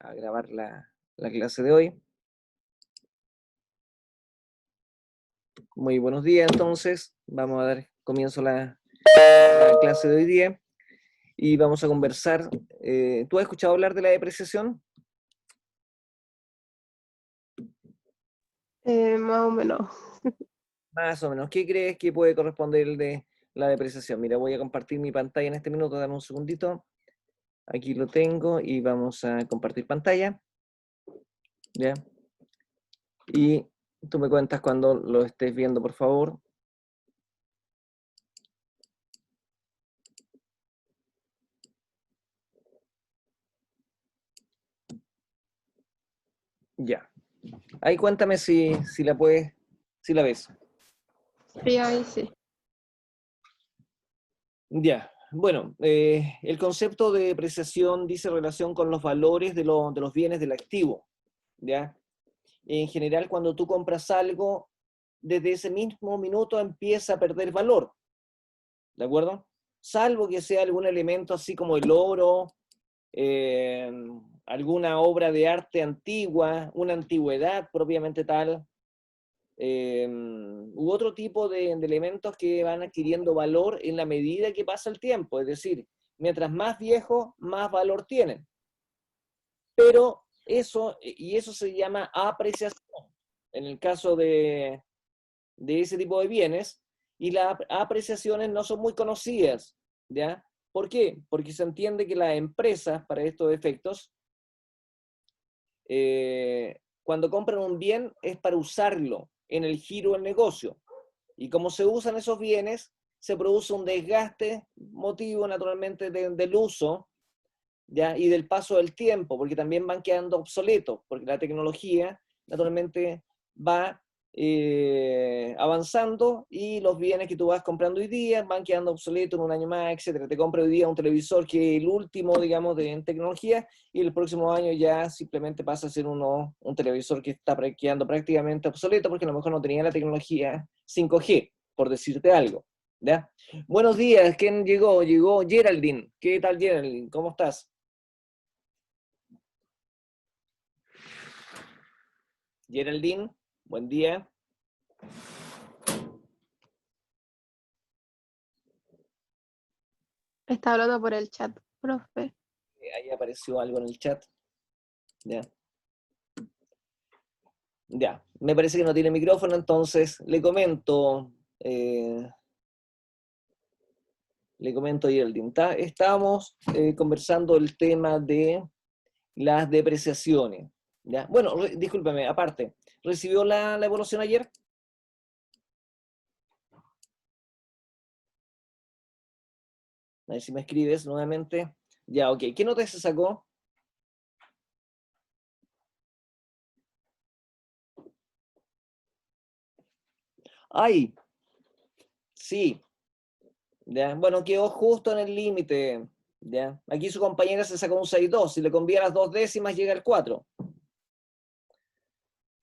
A grabar la clase de hoy. Muy buenos días, entonces. Vamos a dar comienzo a la clase de hoy día y vamos a conversar. ¿Tú has escuchado hablar de la depreciación? Más o menos. Más o menos. ¿Qué crees que puede corresponder de la depreciación? Mira, voy a compartir mi pantalla en este minuto. Dame un segundito. Aquí lo tengo y vamos a compartir pantalla. ¿Ya? Y tú me cuentas cuando lo estés viendo, por favor. Ya. Ahí cuéntame si la puedes, si la ves. Sí, ahí sí. Ya, bueno, el concepto de depreciación dice relación con los valores de los bienes del activo, ¿ya? En general, cuando tú compras algo, desde ese mismo minuto empieza a perder valor, ¿de acuerdo? Salvo que sea algún elemento así como el oro, eh, alguna obra de arte antigua, una antigüedad propiamente tal, u otro tipo de elementos que van adquiriendo valor en la medida que pasa el tiempo, es decir, mientras más viejo, más valor tienen. Pero eso se llama apreciación, en el caso de ese tipo de bienes, y las apreciaciones no son muy conocidas, ¿ya? ¿Por qué? Porque se entiende que las empresas, para estos efectos, cuando compran un bien es para usarlo en el giro del negocio. Y como se usan esos bienes, se produce un desgaste motivo naturalmente del uso, ¿ya? Y del paso del tiempo, porque también van quedando obsoletos, porque la tecnología naturalmente va avanzando y los bienes que tú vas comprando hoy día van quedando obsoletos en un año más, etcétera. Te compras hoy día un televisor que es el último, digamos, en tecnología y el próximo año ya simplemente pasa a ser un televisor que está quedando prácticamente obsoleto porque a lo mejor no tenía la tecnología 5G, por decirte algo. ¿Ya? Buenos días, ¿quién llegó? Llegó Geraldine. ¿Qué tal, Geraldine? ¿Cómo estás? Geraldine, buen día. Está hablando por el chat, profe. Ahí apareció algo en el chat. Ya. Ya. Me parece que no tiene micrófono, entonces le comento a Geraldine. Estábamos conversando el tema de las depreciaciones. ¿Ya? Bueno, discúlpeme, aparte, ¿recibió la evaluación ayer? A ver si me escribes nuevamente. Ya, ok. ¿Qué nota se sacó? ¡Ay! Sí. ¿Ya? Bueno, quedó justo en el límite. ¿Ya? Aquí su compañera se sacó un 6,2. Si le conviene las 2 décimas, llega al 4.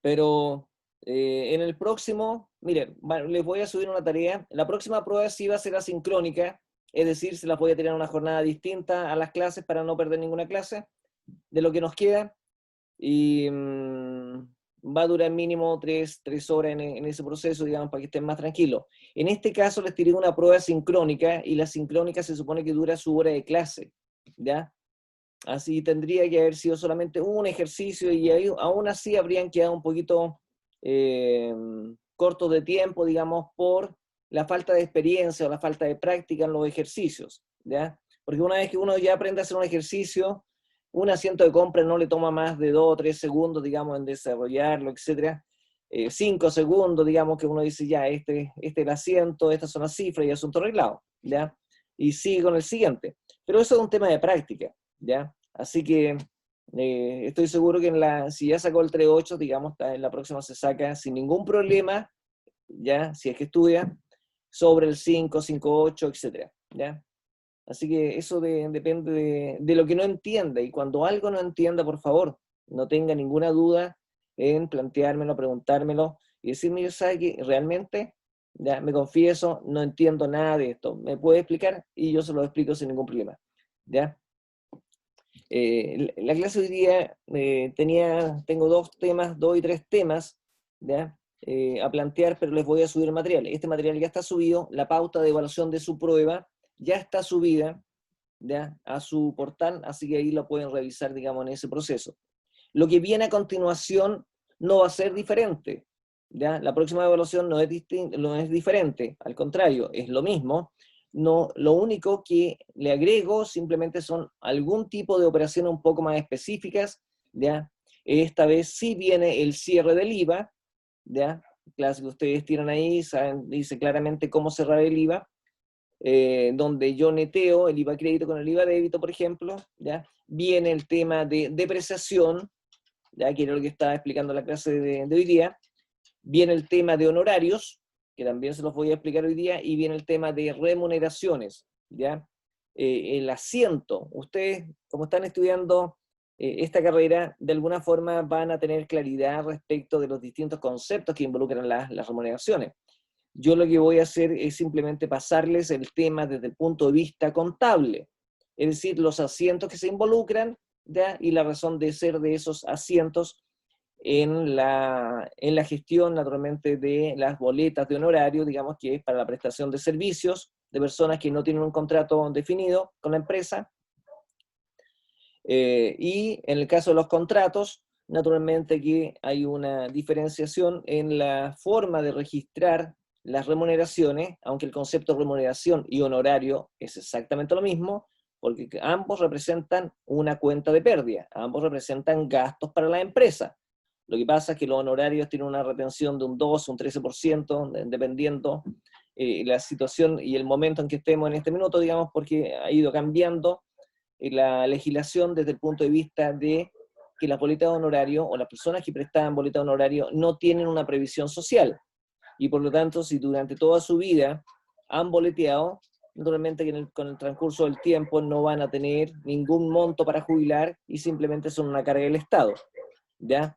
Pero en el próximo, mire, les voy a subir una tarea. La próxima prueba sí va a ser asincrónica, es decir, se las voy a tener en una jornada distinta a las clases para no perder ninguna clase de lo que nos queda. Y va a durar mínimo 3 horas en ese proceso, digamos, para que estén más tranquilos. En este caso les tiré una prueba sincrónica y la sincrónica se supone que dura su hora de clase, ¿ya? Así tendría que haber sido solamente un ejercicio y ahí, aún así habrían quedado un poquito cortos de tiempo, digamos, por la falta de experiencia o la falta de práctica en los ejercicios, ¿ya? Porque una vez que uno ya aprende a hacer un ejercicio, un asiento de compra no le toma más de 2 o 3 segundos, digamos, en desarrollarlo, etcétera. 5 segundos, digamos, que uno dice, ya, este es el asiento, estas son las cifras y asunto arreglado, ¿ya? Y sigue con el siguiente. Pero eso es un tema de práctica, ¿ya? Así que estoy seguro que si ya sacó el 3,8, digamos, en la próxima se saca sin ningún problema, ¿ya? Si es que estudia, sobre el 5, 5,8, etcétera, ¿ya? Así que eso depende de lo que no entienda, y cuando algo no entienda, por favor, no tenga ninguna duda en planteármelo, preguntármelo, y decirme, yo sabe que realmente, ya me confieso, no entiendo nada de esto, ¿me puede explicar? Y yo se lo explico sin ningún problema, ¿ya? La clase hoy día tengo dos y tres temas, ¿ya? A plantear, pero les voy a subir material. Este material ya está subido, la pauta de evaluación de su prueba ya está subida, ¿ya? A su portal, así que ahí lo pueden revisar, digamos, en ese proceso. Lo que viene a continuación no va a ser diferente, ¿ya? La próxima evaluación no es diferente, al contrario, es lo mismo. No, lo único que le agrego simplemente son algún tipo de operaciones un poco más específicas, ¿ya? Esta vez sí viene el cierre del IVA, ¿ya? Clase que ustedes tienen ahí, saben, dice claramente cómo cerrar el IVA, donde yo neteo el IVA crédito con el IVA débito, por ejemplo, ¿ya? Viene el tema de depreciación, ya que era lo que estaba explicando la clase de hoy día. Viene el tema de honorarios, que también se los voy a explicar hoy día, y viene el tema de remuneraciones, ¿ya? El asiento. Ustedes, como están estudiando esta carrera, de alguna forma van a tener claridad respecto de los distintos conceptos que involucran las remuneraciones. Yo lo que voy a hacer es simplemente pasarles el tema desde el punto de vista contable, es decir, los asientos que se involucran, ¿ya? Y la razón de ser de esos asientos en la gestión, naturalmente, de las boletas de honorario, digamos que es para la prestación de servicios de personas que no tienen un contrato definido con la empresa. Y en el caso de los contratos, naturalmente que hay una diferenciación en la forma de registrar las remuneraciones, aunque el concepto de remuneración y honorario es exactamente lo mismo, porque ambos representan una cuenta de pérdida, ambos representan gastos para la empresa. Lo que pasa es que los honorarios tienen una retención de un 2, un 13%, dependiendo la situación y el momento en que estemos en este minuto, digamos, porque ha ido cambiando la legislación desde el punto de vista de que las boletas de honorario o las personas que prestaban boletas de honorario no tienen una previsión social. Y por lo tanto, si durante toda su vida han boleteado, naturalmente que con el transcurso del tiempo no van a tener ningún monto para jubilar y simplemente son una carga del Estado, ¿ya?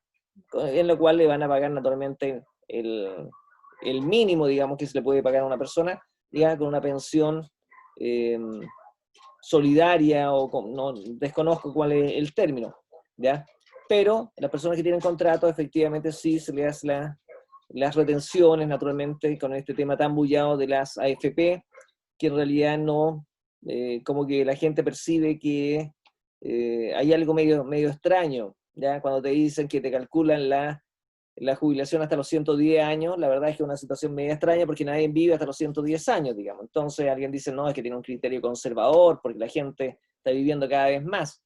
En lo cual le van a pagar naturalmente el mínimo, digamos, que se le puede pagar a una persona, ya con una pensión solidaria o no desconozco cuál es el término, ¿ya? Pero las personas que tienen contrato, efectivamente sí se les hace las retenciones, naturalmente, con este tema tan bullado de las AFP, que en realidad no, como que la gente percibe que hay algo medio extraño, ¿ya? Cuando te dicen que te calculan la jubilación hasta los 110 años, la verdad es que es una situación media extraña porque nadie vive hasta los 110 años, digamos. Entonces alguien dice, no, es que tiene un criterio conservador porque la gente está viviendo cada vez más.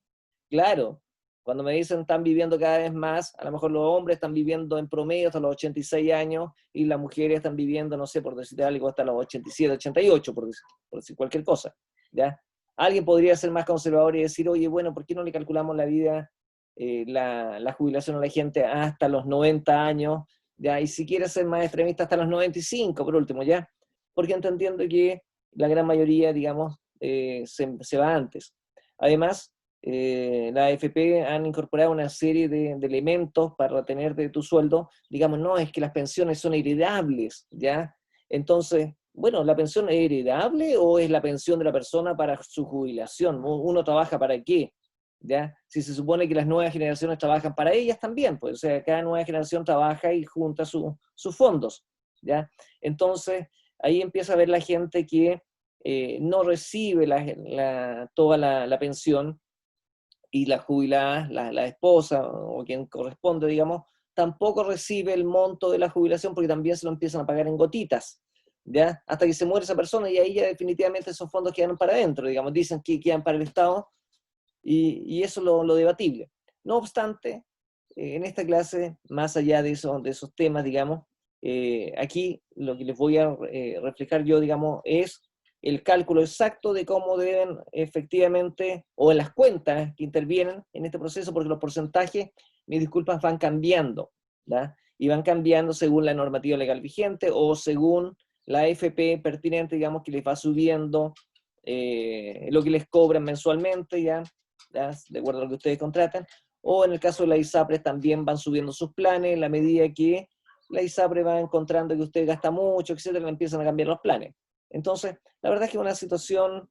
Claro, cuando me dicen están viviendo cada vez más, a lo mejor los hombres están viviendo en promedio hasta los 86 años y las mujeres están viviendo, no sé, por decir algo, hasta los 87, 88, por decir cualquier cosa, ¿ya? Alguien podría ser más conservador y decir, oye, bueno, ¿por qué no le calculamos la vida, la jubilación a la gente hasta los 90 años, ¿ya? Y si quiere ser más extremista, hasta los 95, por último, ¿ya? Porque entiendo que la gran mayoría, digamos, se va antes. Además, la AFP han incorporado una serie de elementos para retener de tu sueldo, digamos, no, es que las pensiones son heredables, ¿ya? Entonces, bueno, ¿la pensión es heredable o es la pensión de la persona para su jubilación? ¿Uno trabaja para qué? ¿Ya? Si se supone que las nuevas generaciones trabajan para ellas también, pues, o sea, cada nueva generación trabaja y junta sus fondos, ¿ya? Entonces, ahí empieza a ver la gente que no recibe toda la pensión, y la jubilada, la esposa o quien corresponde, digamos, tampoco recibe el monto de la jubilación porque también se lo empiezan a pagar en gotitas, ¿ya? Hasta que se muere esa persona y ahí ya definitivamente esos fondos quedan para adentro, digamos, dicen que quedan para el Estado y eso es lo debatible. No obstante, en esta clase, más allá de esos temas, digamos, aquí lo que les voy a reflejar yo, digamos, es el cálculo exacto de cómo deben efectivamente, o en las cuentas que intervienen en este proceso, porque los porcentajes, mis disculpas, van cambiando, ¿ya? Y van cambiando según la normativa legal vigente o según la AFP pertinente, digamos, que les va subiendo lo que les cobran mensualmente, ¿ya? De acuerdo a lo que ustedes contratan, o en el caso de la ISAPRES también van subiendo sus planes en la medida que la ISAPRES va encontrando que usted gasta mucho, etcétera, le empiezan a cambiar los planes. Entonces, la verdad es que es una situación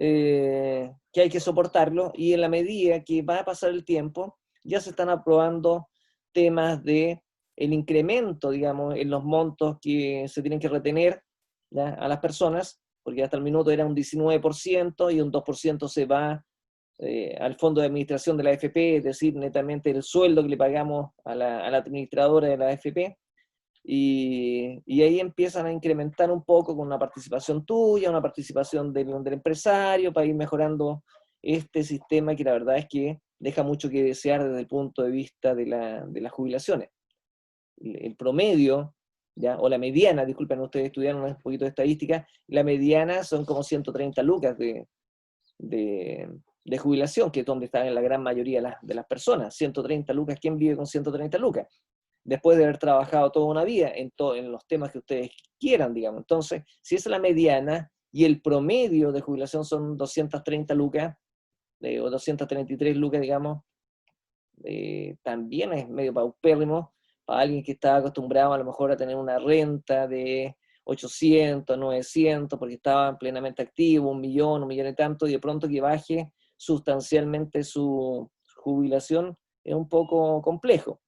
que hay que soportarlo, y en la medida que va a pasar el tiempo, ya se están aprobando temas de el incremento, digamos, en los montos que se tienen que retener, ¿ya?, a las personas, porque hasta el minuto era un 19% y un 2% se va al fondo de administración de la AFP, es decir, netamente el sueldo que le pagamos a la administradora de la AFP, y ahí empiezan a incrementar un poco con una participación tuya, una participación del empresario, para ir mejorando este sistema que la verdad es que deja mucho que desear desde el punto de vista de las jubilaciones. El promedio, ¿ya?, o la mediana, disculpen, ustedes estudiaron un poquito de estadística, la mediana son como 130 lucas de jubilación, que es donde están en la gran mayoría de las personas. 130 lucas, ¿quién vive con 130 lucas? Después de haber trabajado toda una vida en los temas que ustedes quieran, digamos. Entonces, si esa es la mediana y el promedio de jubilación son 230 lucas, o 233 lucas, digamos, también es medio paupérrimo para alguien que está acostumbrado a lo mejor a tener una renta de 800, 900, porque estaba plenamente activo, 1 millón y tanto, y de pronto que baje sustancialmente su jubilación es un poco complejo,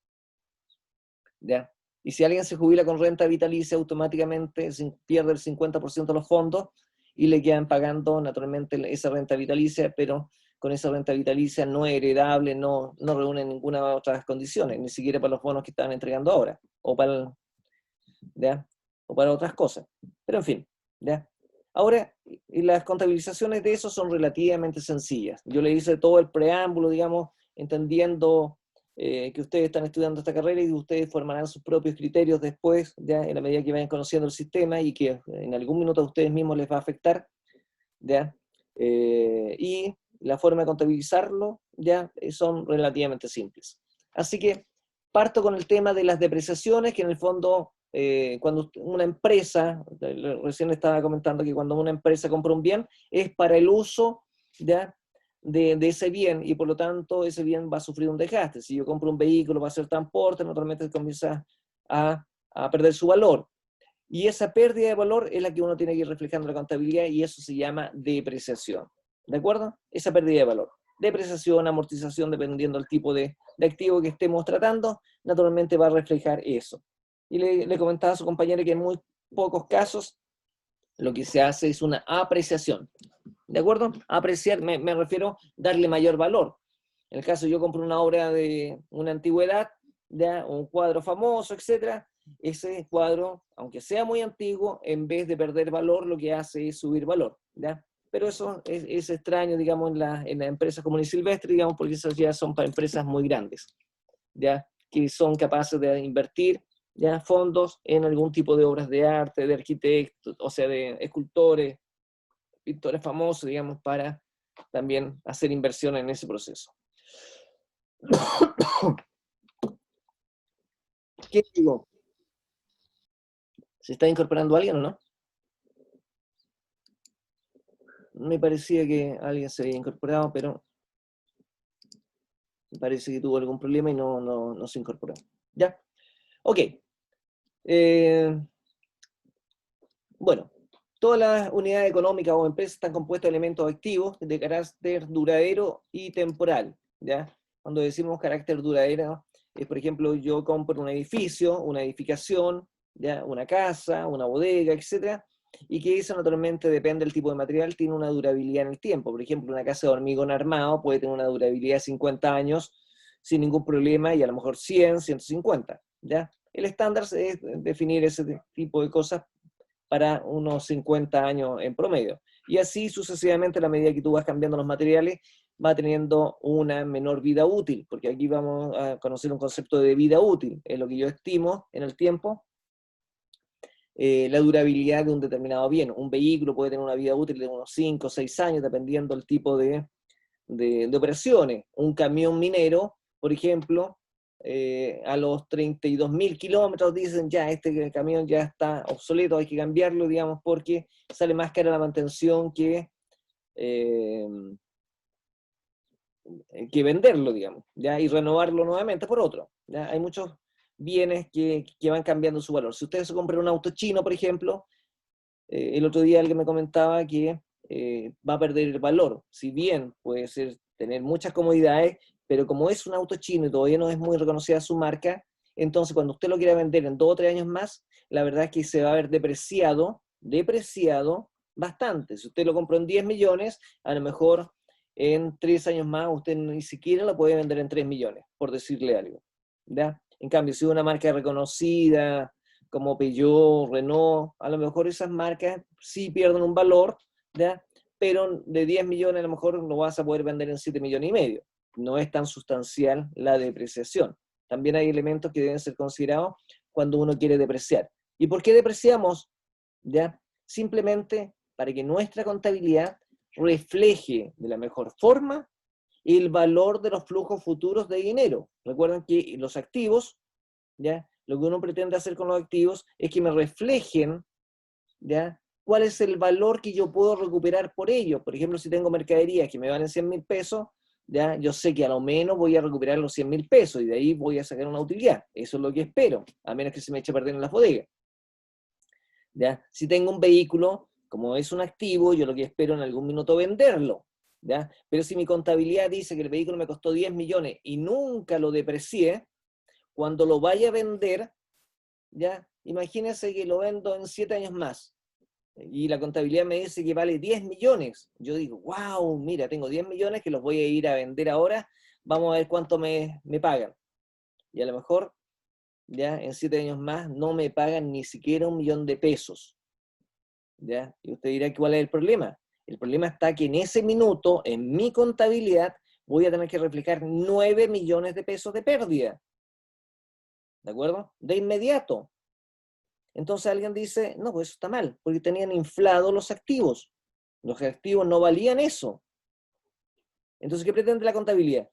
¿ya? Y si alguien se jubila con renta vitalicia, automáticamente pierde el 50% de los fondos y le quedan pagando naturalmente esa renta vitalicia, pero con esa renta vitalicia no heredable, no reúne ninguna de las otras condiciones, ni siquiera para los bonos que están entregando ahora, o para, ¿ya?, o para otras cosas. Pero en fin, ¿ya? Ahora, las contabilizaciones de eso son relativamente sencillas. Yo le hice todo el preámbulo, digamos, entendiendo que ustedes están estudiando esta carrera y que ustedes formarán sus propios criterios después, ya en la medida que vayan conociendo el sistema y que en algún minuto a ustedes mismos les va a afectar, ¿ya? Y la forma de contabilizarlo, ya, son relativamente simples. Así que parto con el tema de las depreciaciones, que en el fondo, cuando una empresa, recién estaba comentando que cuando una empresa compra un bien, es para el uso, ¿ya?, de ese bien, y por lo tanto ese bien va a sufrir un desgaste. Si yo compro un vehículo para hacer transporte, naturalmente comienza a perder su valor. Y esa pérdida de valor es la que uno tiene que ir reflejando en la contabilidad, y eso se llama depreciación. ¿De acuerdo? Esa pérdida de valor. Depreciación, amortización, dependiendo del tipo de activo que estemos tratando, naturalmente va a reflejar eso. Y le comentaba a su compañero que en muy pocos casos lo que se hace es una apreciación. ¿De acuerdo? Apreciar, me refiero a darle mayor valor. En el caso yo compro una obra de una antigüedad, ¿ya?, un cuadro famoso, etcétera, ese cuadro, aunque sea muy antiguo, en vez de perder valor, lo que hace es subir valor, ¿ya? Pero eso es extraño, digamos, en las empresas como Silvestre, digamos, porque esas ya son para empresas muy grandes, ¿ya?, que son capaces de invertir, ¿ya?, fondos en algún tipo de obras de arte, de arquitectos, o sea, de escultores, pintores famosos, digamos, para también hacer inversión en ese proceso. ¿Qué digo? ¿Se está incorporando alguien o no? Me parecía que alguien se había incorporado, pero parece que tuvo algún problema y no se incorporó. ¿Ya? Ok. Bueno, todas las unidades económicas o empresas están compuestas de elementos activos de carácter duradero y temporal, ¿ya? Cuando decimos carácter duradero, es, por ejemplo, yo compro un edificio, una edificación, ¿ya?, una casa, una bodega, etcétera, y que eso naturalmente depende del tipo de material, tiene una durabilidad en el tiempo. Por ejemplo, una casa de hormigón armado puede tener una durabilidad de 50 años sin ningún problema, y a lo mejor 100, 150, ¿ya? El estándar es definir ese tipo de cosas para unos 50 años en promedio. Y así sucesivamente, a la medida que tú vas cambiando los materiales, va teniendo una menor vida útil, porque aquí vamos a conocer un concepto de vida útil, es lo que yo estimo en el tiempo, la durabilidad de un determinado bien. Un vehículo puede tener una vida útil de unos 5 o 6 años, dependiendo del tipo de operaciones. Un camión minero, por ejemplo, a los 32.000 kilómetros dicen ya, este camión ya está obsoleto, hay que cambiarlo, digamos, porque sale más cara la mantención que venderlo, digamos, ¿ya?, y renovarlo nuevamente por otro, ¿ya? Hay muchos bienes que van cambiando su valor. Si ustedes se compran un auto chino, por ejemplo, el otro día alguien me comentaba que va a perder el valor. Si bien puede ser tener muchas comodidades, pero como es un auto chino y todavía no es muy reconocida su marca, entonces cuando usted lo quiera vender en 2 o 3 años más, la verdad es que se va a ver depreciado bastante. Si usted lo compró en 10 millones, a lo mejor en 3 años más usted ni siquiera lo puede vender en 3 millones, por decirle algo, ¿ya? En cambio, si es una marca reconocida, como Peugeot, Renault, a lo mejor esas marcas sí pierden un valor, ¿ya? Pero de 10 millones a lo mejor lo vas a poder vender en 7 millones y medio. No es tan sustancial la depreciación. También hay elementos que deben ser considerados cuando uno quiere depreciar. ¿Y por qué depreciamos? ¿Ya? Simplemente para que nuestra contabilidad refleje de la mejor forma el valor de los flujos futuros de dinero. Recuerden que los activos, ¿ya? Lo que uno pretende hacer con los activos es que me reflejen, ¿ya? ¿Cuál es el valor que yo puedo recuperar por ello? Por ejemplo, si tengo mercaderías que me valen 100.000 pesos, ¿ya? Yo sé que a lo menos voy a recuperar los 100.000 pesos y de ahí voy a sacar una utilidad. Eso es lo que espero, a menos que se me eche a perder en las bodegas. ¿Ya? Si tengo un vehículo, como es un activo, yo lo que espero en algún minuto venderlo, ¿ya? Pero si mi contabilidad dice que el vehículo me costó 10 millones y nunca lo deprecié, cuando lo vaya a vender, ¿ya? Imagínense que lo vendo en 7 años más y la contabilidad me dice que vale 10 millones. Yo digo, wow, mira, tengo 10 millones que los voy a ir a vender ahora, vamos a ver cuánto me pagan. Y a lo mejor, ya en 7 años más, no me pagan ni siquiera 1 millón de pesos. ¿Ya? Y usted dirá, ¿cuál es el problema? El problema está que en ese minuto, en mi contabilidad, voy a tener que reflejar 9 millones de pesos de pérdida. ¿De acuerdo? De inmediato. Entonces alguien dice, no, pues eso está mal, porque tenían inflados los activos. Los activos no valían eso. Entonces, ¿qué pretende la contabilidad?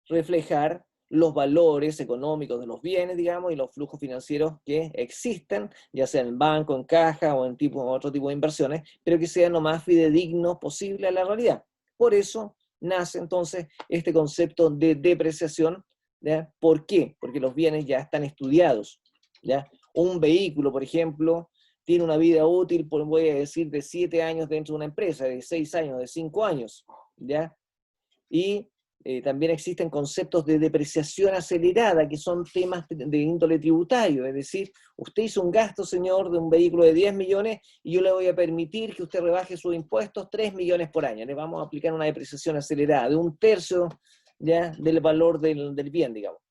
Reflejar los valores económicos de los bienes, digamos, y los flujos financieros que existen, ya sea en banco, en caja o en otro tipo de inversiones, pero que sean lo más fidedignos posible a la realidad. Por eso nace entonces este concepto de depreciación, ¿ya? ¿Por qué? Porque los bienes ya están estudiados, ¿ya? Un vehículo, por ejemplo, tiene una vida útil, voy a decir, de 7 años dentro de una empresa, de 6 años, de 5 años, ¿ya? Y también existen conceptos de depreciación acelerada, que son temas de índole tributario, es decir, usted hizo un gasto, señor, de un vehículo de 10 millones y yo le voy a permitir que usted rebaje sus impuestos 3 millones por año. Le vamos a aplicar una depreciación acelerada de 1/3 ya del valor del bien, digamos.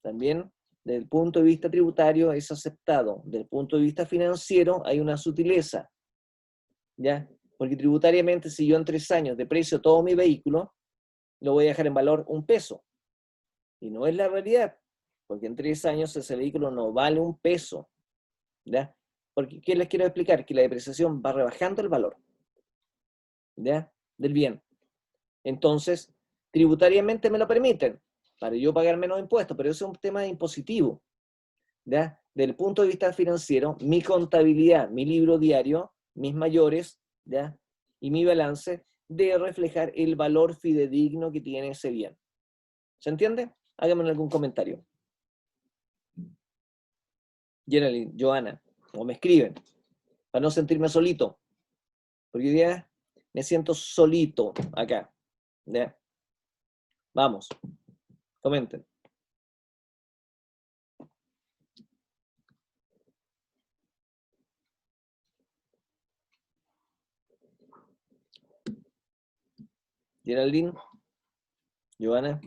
También, desde el punto de vista tributario, es aceptado. Desde el punto de vista financiero, hay una sutileza, ¿ya? Porque tributariamente, si yo en 3 años deprecio todo mi vehículo, lo voy a dejar en valor 1 peso. Y no es la realidad, porque en 3 años ese vehículo no vale 1 peso. ¿Ya? Porque, ¿qué les quiero explicar? Que la depreciación va rebajando el valor, ¿ya? Del bien. Entonces, tributariamente me lo permiten, para yo pagar menos impuestos, pero eso es un tema impositivo, ¿ya? Desde el punto de vista financiero, mi contabilidad, mi libro diario, mis mayores, ¿ya? Y mi balance debe reflejar el valor fidedigno que tiene ese bien. ¿Se entiende? Háganme algún comentario. Geraldine, Joana, o me escriben, para no sentirme solito, porque hoy día me siento solito acá. ¿Ya? Vamos, comenten. Geraldine, Joana.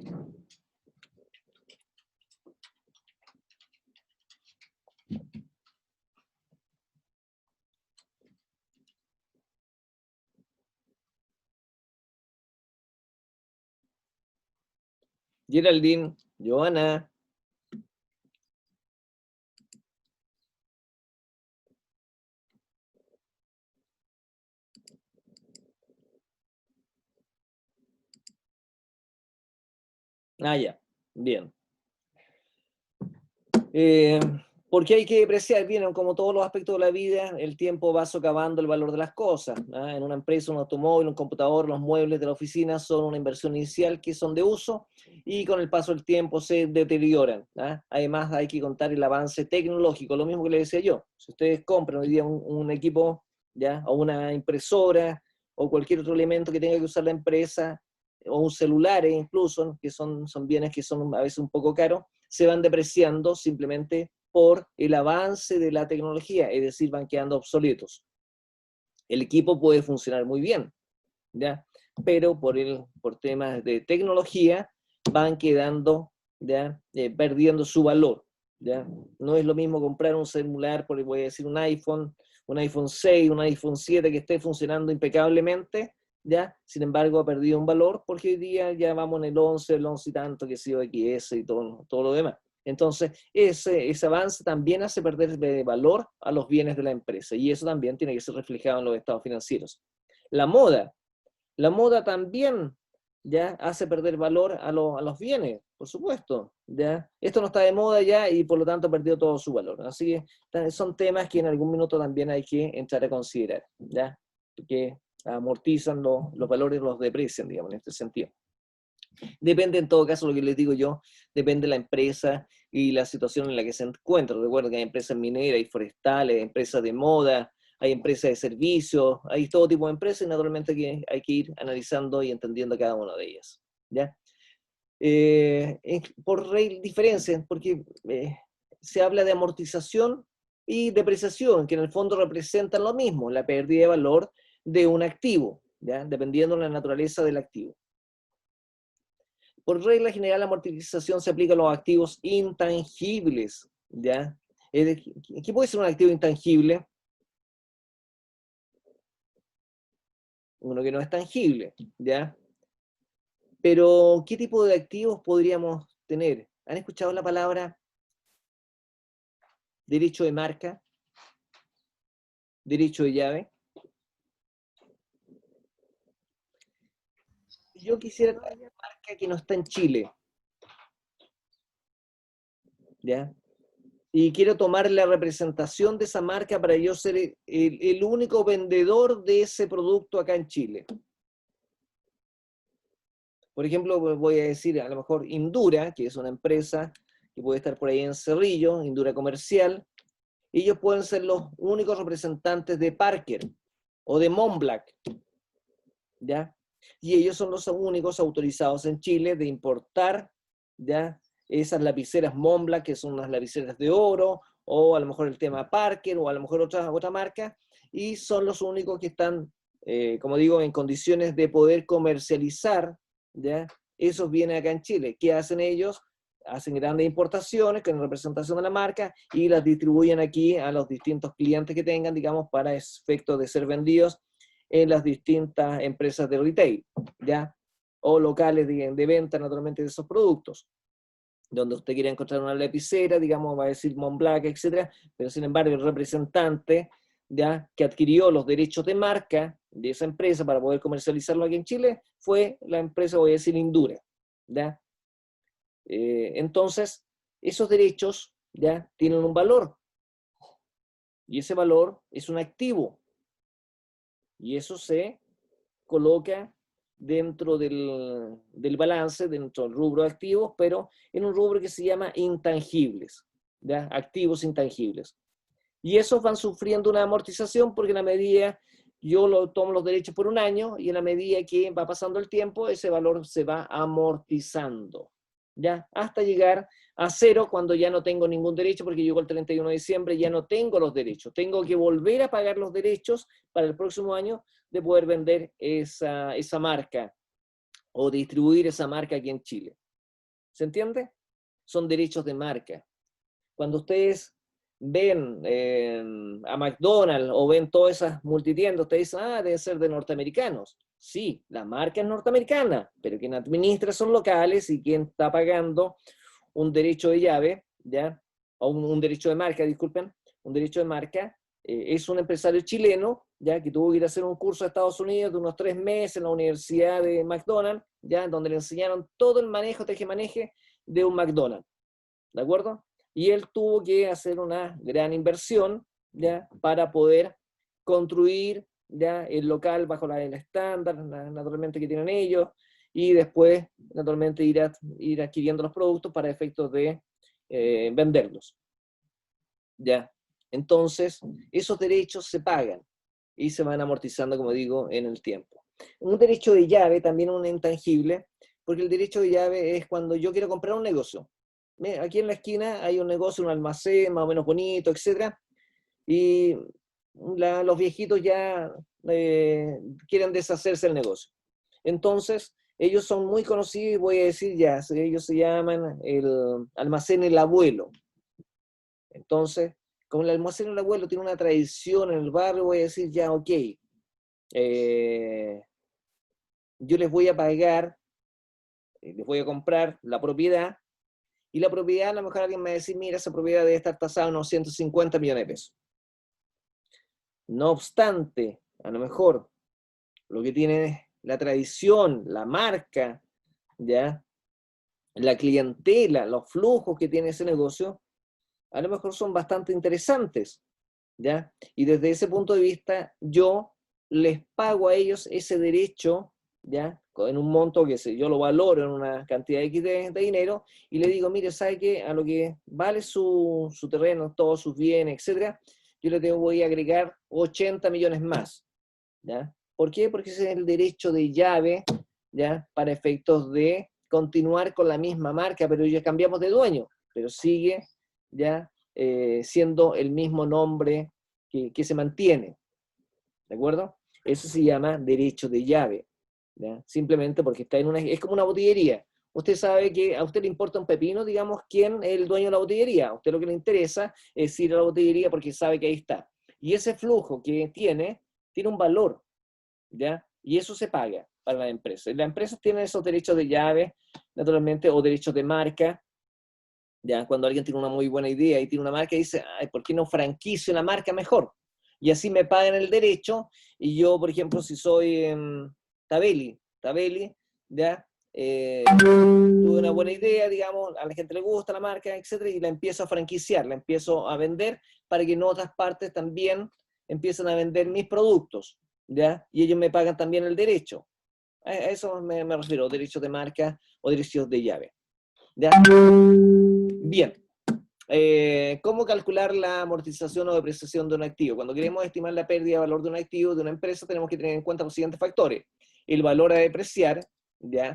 Geraldine, Joana. Ah, ya, bien. ¿Por qué hay que depreciar? Bien, como todos los aspectos de la vida, el tiempo va socavando el valor de las cosas. ¿Ah? En una empresa, un automóvil, un computador, los muebles de la oficina son una inversión inicial que son de uso y con el paso del tiempo se deterioran. ¿Ah? Además, hay que contar el avance tecnológico, lo mismo que le decía yo. Si ustedes compran hoy día un equipo ¿ya? O una impresora, o cualquier otro elemento que tenga que usar la empresa, o un celular incluso, que son bienes que son a veces un poco caros, se van depreciando simplemente por el avance de la tecnología, es decir, van quedando obsoletos. El equipo puede funcionar muy bien, ¿ya? Pero por temas de tecnología van quedando, ¿ya? Perdiendo su valor, ¿ya? No es lo mismo comprar un celular, por voy a decir un iPhone 6, un iPhone 7 que esté funcionando impecablemente, ¿ya? Sin embargo ha perdido un valor porque hoy día ya vamos en el 11 y tanto, que sea XS y todo lo demás. Entonces, ese avance también hace perder de valor a los bienes de la empresa, y eso también tiene que ser reflejado en los estados financieros. La moda también, ¿ya? Hace perder valor a los bienes, por supuesto, ¿ya? Esto no está de moda ya y por lo tanto perdió todo su valor. Así que son temas que en algún minuto también hay que entrar a considerar, ¿ya? Que amortizan los valores, los deprecian, digamos, en este sentido. Depende, en todo caso, lo que les digo yo, depende de la empresa y la situación en la que se encuentra. Recuerdo que hay empresas mineras, hay forestales, hay empresas de moda, hay empresas de servicios, hay todo tipo de empresas y naturalmente que hay que ir analizando y entendiendo cada una de ellas, ¿ya? Por diferencias, porque se habla de amortización y depreciación, que en el fondo representan lo mismo, la pérdida de valor de un activo, ¿ya? Dependiendo de la naturaleza del activo. Por regla general, la amortización se aplica a los activos intangibles, ¿ya? ¿Qué puede ser un activo intangible? Uno que no es tangible, ¿ya? Pero, ¿qué tipo de activos podríamos tener? ¿Han escuchado la palabra derecho de marca? ¿Derecho de llave? Yo quisiera traer una marca que no está en Chile, ¿ya? Y quiero tomar la representación de esa marca para yo ser el único vendedor de ese producto acá en Chile. Por ejemplo, voy a decir a lo mejor Indura, que es una empresa que puede estar por ahí en Cerrillo, Indura Comercial. Ellos pueden ser los únicos representantes de Parker o de Montblanc, ¿ya? Y ellos son los únicos autorizados en Chile de importar, ¿ya? Esas lapiceras Montblanc, que son unas lapiceras de oro, o a lo mejor el tema Parker, o a lo mejor otra marca, y son los únicos que están, como digo, en condiciones de poder comercializar, ¿ya? Esos bienes acá en Chile. ¿Qué hacen ellos? Hacen grandes importaciones con representación de la marca y las distribuyen aquí a los distintos clientes que tengan, digamos, para efectos de ser vendidos en las distintas empresas de retail, ¿ya? O locales de venta, naturalmente, de esos productos. Donde usted quiera encontrar una lapicera, digamos, va a decir Montblanc, etcétera, pero sin embargo el representante, ¿ya? Que adquirió los derechos de marca de esa empresa para poder comercializarlo aquí en Chile fue la empresa, voy a decir, Indura, ¿ya? Entonces, esos derechos, ¿ya? Tienen un valor, y ese valor es un activo, y eso se coloca dentro del balance, dentro del rubro de activos, pero en un rubro que se llama intangibles, ¿ya? Activos intangibles. Y esos van sufriendo una amortización porque en la medida yo tomo los derechos por un año y en la medida que va pasando el tiempo, ese valor se va amortizando, ¿ya? Hasta llegar a cero cuando ya no tengo ningún derecho, porque llegó el 31 de diciembre, ya no tengo los derechos. Tengo que volver a pagar los derechos para el próximo año de poder vender esa marca o distribuir esa marca aquí en Chile. ¿Se entiende? Son derechos de marca. Cuando ustedes ven a McDonald's o ven todas esas multitiendas, ustedes dicen, deben ser de norteamericanos. Sí, la marca es norteamericana, pero quien administra son locales y quien está pagando un derecho de llave, ¿ya? O un derecho de marca, disculpen, un derecho de marca, es un empresario chileno, ¿ya? Que tuvo que ir a hacer un curso a Estados Unidos de unos 3 meses en la Universidad de McDonald's, ¿ya? Donde le enseñaron todo el manejo, tejemaneje de un McDonald's, ¿de acuerdo? Y él tuvo que hacer una gran inversión, ¿ya? Para poder construir, ¿ya? El local bajo el estándar, naturalmente, que tienen ellos, y después, naturalmente, ir adquiriendo los productos para efectos de venderlos, ¿ya? Entonces, esos derechos se pagan, y se van amortizando, como digo, en el tiempo. Un derecho de llave, también un intangible, porque el derecho de llave es cuando yo quiero comprar un negocio. Aquí en la esquina hay un negocio, un almacén más o menos bonito, etc. Y los viejitos ya quieren deshacerse del negocio. Entonces, ellos son muy conocidos, voy a decir ya, ellos se llaman el almacén El Abuelo. Entonces, como el almacén El Abuelo tiene una tradición en el barrio, voy a decir ya, ok, yo les voy a pagar, les voy a comprar la propiedad, y la propiedad, a lo mejor alguien me va a decir, mira, esa propiedad debe estar tasada en unos 150 millones de pesos. No obstante, a lo mejor lo que tiene la tradición, la marca, ¿ya? La clientela, los flujos que tiene ese negocio, a lo mejor son bastante interesantes, ¿ya? Y desde ese punto de vista, yo les pago a ellos ese derecho, ¿ya? En un monto que yo lo valoro en una cantidad X de dinero, y le digo, mire, ¿sabe qué? A lo que vale su terreno, todos sus bienes, etcétera, yo le voy a agregar 80 millones más, ¿ya? ¿Por qué? Porque ese es el derecho de llave, ¿ya? Para efectos de continuar con la misma marca, pero ya cambiamos de dueño, pero sigue, ¿ya? Siendo el mismo nombre que se mantiene, ¿de acuerdo? Eso se llama derecho de llave, ¿ya? Simplemente porque está en una, es como una botillería. Usted sabe que a usted le importa un pepino, digamos, quién es el dueño de la botillería. A usted lo que le interesa es ir a la botillería porque sabe que ahí está. Y ese flujo que tiene un valor, ¿ya? Y eso se paga para la empresa. Y las empresas tienen esos derechos de llave, naturalmente, o derechos de marca, ¿ya? Cuando alguien tiene una muy buena idea y tiene una marca, dice, ay, ¿por qué no franquicio una marca mejor? Y así me pagan el derecho, y yo, por ejemplo, si soy Tabeli, ¿ya? Tuve una buena idea, digamos, a la gente le gusta la marca, etcétera, y la empiezo a franquiciar, la empiezo a vender para que en otras partes también empiecen a vender mis productos, ¿ya? Y ellos me pagan también el derecho. A eso me refiero, derechos de marca o derechos de llave, ¿ya? Bien. ¿Cómo calcular la amortización o depreciación de un activo? Cuando queremos estimar la pérdida de valor de un activo de una empresa, tenemos que tener en cuenta los siguientes factores. El valor a depreciar, ¿ya?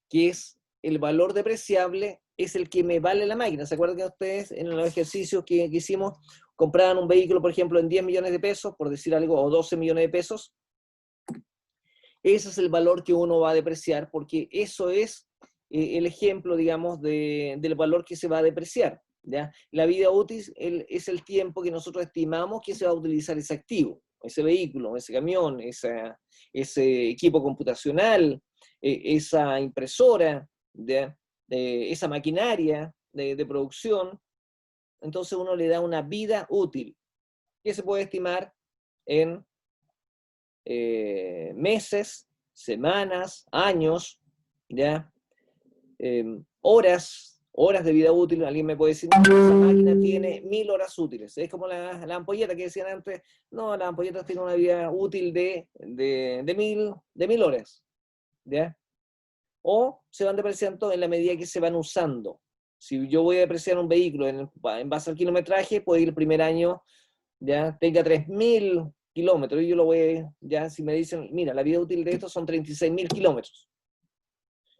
Que es el valor depreciable, es el que me vale la máquina. ¿Se acuerdan que ustedes en los ejercicios que hicimos compraban un vehículo, por ejemplo, en 10 millones de pesos, por decir algo, o 12 millones de pesos? Ese es el valor que uno va a depreciar, porque eso es el ejemplo, digamos, del valor que se va a depreciar, ¿ya? La vida útil es el tiempo que nosotros estimamos que se va a utilizar ese activo, ese vehículo, ese camión, ese equipo computacional, esa impresora, ¿ya? Esa maquinaria de producción. Entonces uno le da una vida útil, que se puede estimar en meses, semanas, años, ¿ya? Horas de vida útil. Alguien me puede decir, no, esa máquina tiene 1000 horas útiles. Es como la ampolleta que decían antes, no, la ampolleta tiene una vida útil de 1000 horas, ¿ya? O se van depreciando en la medida que se van usando. Si yo voy a depreciar un vehículo en base al kilometraje, puede ir el primer año, ya tenga 3000 kilómetros, y yo lo voy, ya si me dicen, mira, la vida útil de esto son 36.000 kilómetros.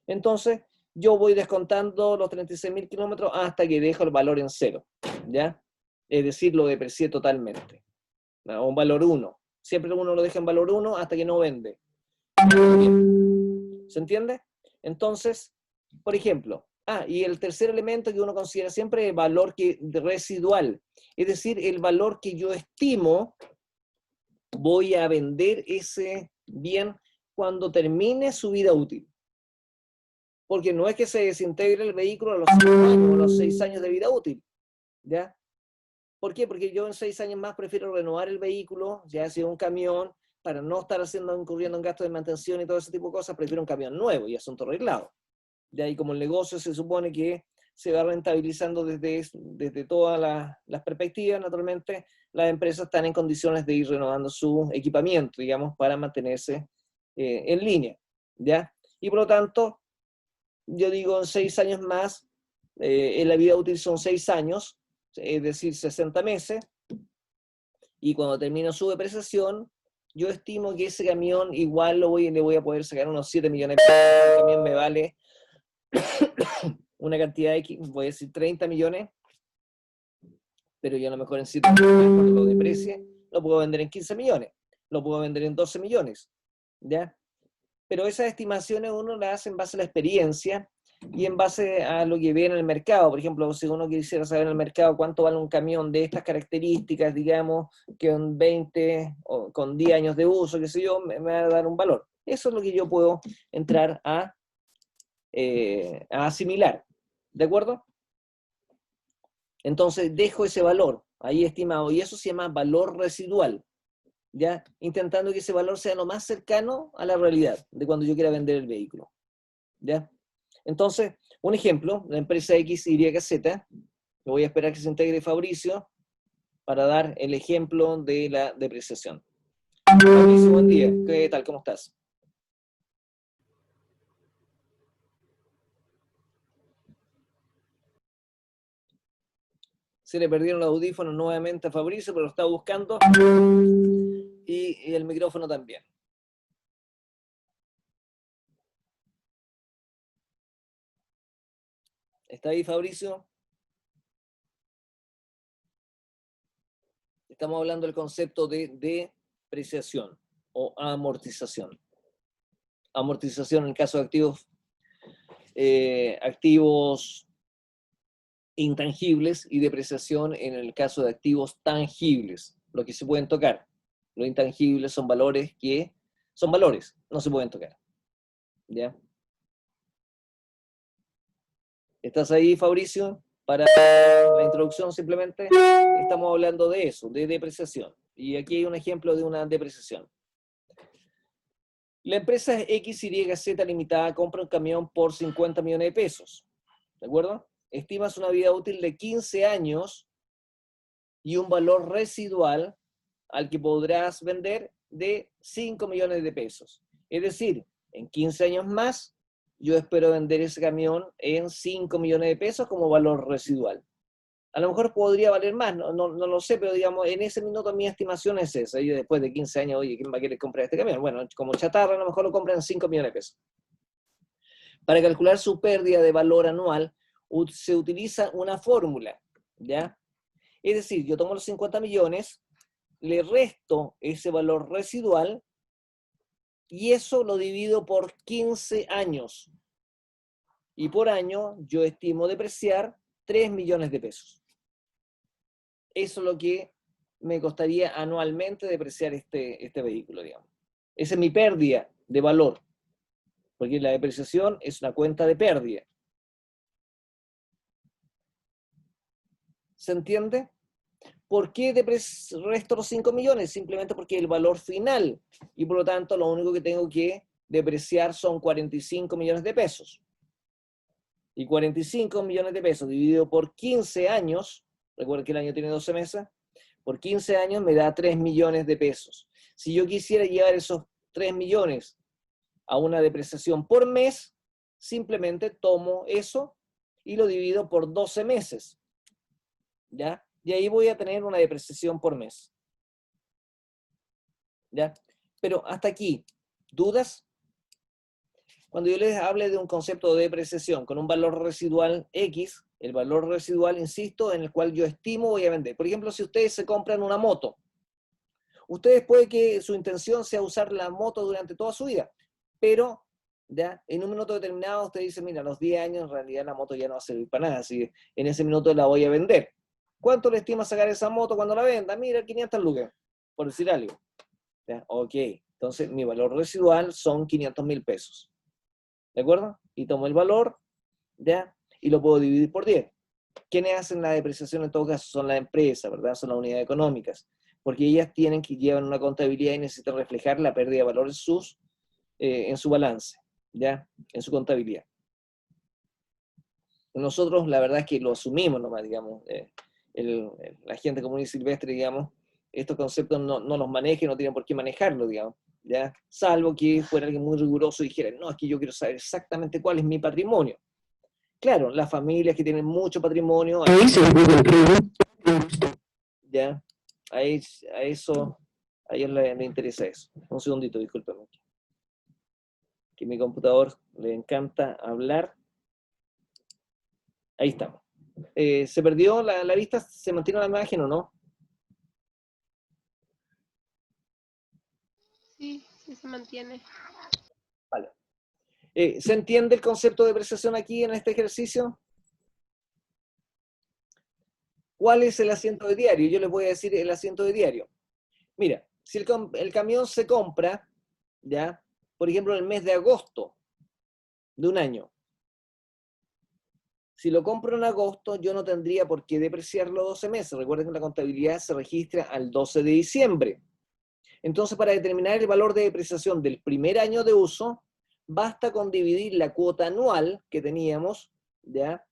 Entonces, yo voy descontando los 36.000 kilómetros hasta que dejo el valor en cero, ¿ya? Es decir, lo deprecié totalmente. ¿No? Un valor 1. Siempre uno lo deja en valor 1 hasta que no vende. Bien. ¿Se entiende? Entonces, por ejemplo, y el tercer elemento que uno considera siempre es el valor residual. Es decir, el valor que yo estimo voy a vender ese bien cuando termine su vida útil. Porque no es que se desintegre el vehículo a los 5 años o a los 6 años de vida útil, ¿ya? ¿Por qué? Porque yo en 6 años más prefiero renovar el vehículo, ya sea un camión, para no estar incurriendo en gastos de mantención y todo ese tipo de cosas, prefiero un camión nuevo y asunto arreglado. De ahí, como el negocio se supone que se va rentabilizando desde todas las perspectivas, naturalmente, las empresas están en condiciones de ir renovando su equipamiento, digamos, para mantenerse en línea, ¿ya? Y por lo tanto, yo digo en 6 años más, en la vida útil son 6 años, es decir, 60 meses, y cuando termino su depreciación, yo estimo que ese camión igual le voy a poder sacar unos 7 millones de pesos. El camión me vale una cantidad de, voy a decir 30 millones, pero yo a lo mejor en 7 millones, cuando lo deprecie, lo puedo vender en 15 millones, lo puedo vender en 12 millones, ¿ya? Pero esas estimaciones uno las hace en base a la experiencia y en base a lo que ve en el mercado. Por ejemplo, si uno quisiera saber en el mercado cuánto vale un camión de estas características, digamos, que con 20 o con 10 años de uso, qué sé yo, me va a dar un valor. Eso es lo que yo puedo entrar a asimilar. ¿De acuerdo? Entonces dejo ese valor ahí estimado, y eso se llama valor residual, ¿ya? Intentando que ese valor sea lo más cercano a la realidad de cuando yo quiera vender el vehículo, ¿ya? Entonces, un ejemplo, la empresa XYZ, lo voy a esperar que se integre Fabricio para dar el ejemplo de la depreciación. Fabricio, buen día, ¿qué tal? ¿Cómo estás? Se le perdieron los audífonos nuevamente a Fabricio, pero lo está buscando, y el micrófono también. ¿Está ahí, Fabricio? Estamos hablando del concepto de depreciación o amortización. Amortización en el caso de activos intangibles, y depreciación en el caso de activos tangibles, lo que se pueden tocar. Los intangibles son valores que son valores, no se pueden tocar. ¿Ya? ¿Estás ahí, Fabricio? Para la introducción simplemente estamos hablando de eso, de depreciación. Y aquí hay un ejemplo de una depreciación. La empresa XYZ Limitada compra un camión por 50 millones de pesos. ¿De acuerdo? Estimas una vida útil de 15 años y un valor residual al que podrás vender de 5 millones de pesos. Es decir, en 15 años más, yo espero vender ese camión en 5 millones de pesos como valor residual. A lo mejor podría valer más, no lo sé, pero digamos, en ese minuto mi estimación es esa. Y después de 15 años, oye, ¿quién va a querer comprar este camión? Bueno, como chatarra, a lo mejor lo compran en 5 millones de pesos. Para calcular su pérdida de valor anual, se utiliza una fórmula, ¿ya? Es decir, yo tomo los 50 millones, le resto ese valor residual, y eso lo divido por 15 años. Y por año yo estimo depreciar 3 millones de pesos. Eso es lo que me costaría anualmente depreciar este vehículo, digamos. Esa es mi pérdida de valor, porque la depreciación es una cuenta de pérdida. ¿Se entiende? ¿Por qué resto los 5 millones? Simplemente porque el valor final, y por lo tanto lo único que tengo que depreciar son 45 millones de pesos. Y 45 millones de pesos dividido por 15 años, recuerden que el año tiene 12 meses, por 15 años me da 3 millones de pesos. Si yo quisiera llevar esos 3 millones a una depreciación por mes, simplemente tomo eso y lo divido por 12 meses. ¿Ya? Y ahí voy a tener una depreciación por mes. ¿Ya? Pero hasta aquí, ¿dudas? Cuando yo les hable de un concepto de depreciación con un valor residual X, el valor residual, insisto, en el cual yo estimo voy a vender. Por ejemplo, si ustedes se compran una moto, ustedes puede que su intención sea usar la moto durante toda su vida, pero ¿ya? En un minuto determinado usted dice, mira, a los 10 años en realidad la moto ya no va a servir para nada, así que en ese minuto la voy a vender. ¿Cuánto le estima sacar esa moto cuando la venda? Mira, 500 lucas, por decir algo. ¿Ya? Ok, entonces mi valor residual son 500.000 pesos. ¿De acuerdo? Y tomo el valor, ¿ya? Y lo puedo dividir por 10. ¿Quiénes hacen la depreciación en todo caso? Son las empresas, ¿verdad? Son las unidades económicas. Porque ellas tienen que llevar una contabilidad y necesitan reflejar la pérdida de valor en su balance, ¿ya? En su contabilidad. Nosotros, la verdad es que lo asumimos nomás, digamos. La gente común y silvestre, digamos, estos conceptos no los maneja y no tienen por qué manejarlo, digamos. ¿Ya? Salvo que fuera alguien muy riguroso y dijera, no, es que yo quiero saber exactamente cuál es mi patrimonio. Claro, las familias que tienen mucho patrimonio, ¿ya? a eso, a ellos le interesa eso. Un segundito, discúlpame. Que mi computador le encanta hablar. Ahí estamos. ¿Se perdió la vista? ¿Se mantiene la imagen o no? Sí, sí se mantiene. Vale. ¿Se entiende el concepto de depreciación aquí en este ejercicio? ¿Cuál es el asiento de diario? Yo les voy a decir el asiento de diario. Mira, si el camión se compra, ¿ya? Por ejemplo, en el mes de agosto de un año. Si lo compro en agosto, yo no tendría por qué depreciarlo 12 meses. Recuerden que la contabilidad se registra al 12 de diciembre. Entonces, para determinar el valor de depreciación del primer año de uso, basta con dividir la cuota anual que teníamos, ¿ya?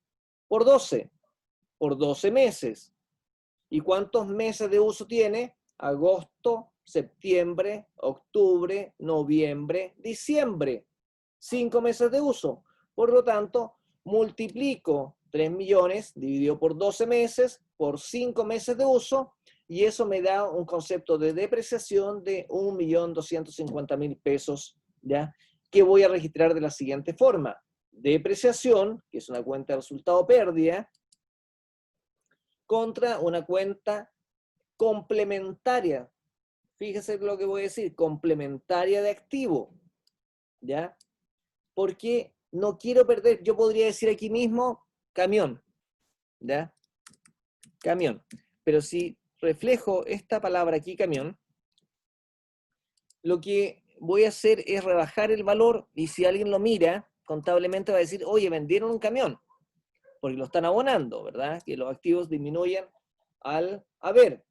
Por 12 meses. ¿Y cuántos meses de uso tiene? Agosto, septiembre, octubre, noviembre, diciembre. 5 meses de uso. Por lo tanto, multiplico 3 millones dividido por 12 meses por 5 meses de uso y eso me da un concepto de depreciación de 1.250.000 pesos, ¿ya? Que voy a registrar de la siguiente forma. Depreciación, que es una cuenta de resultado pérdida, contra una cuenta complementaria. Fíjese lo que voy a decir, complementaria de activo, ¿ya? Porque no quiero perder, yo podría decir aquí mismo, camión, ¿ya? Camión. Pero si reflejo esta palabra aquí, camión, lo que voy a hacer es rebajar el valor y si alguien lo mira, contablemente va a decir, oye, vendieron un camión, porque lo están abonando, ¿verdad? Que los activos disminuyen al haber.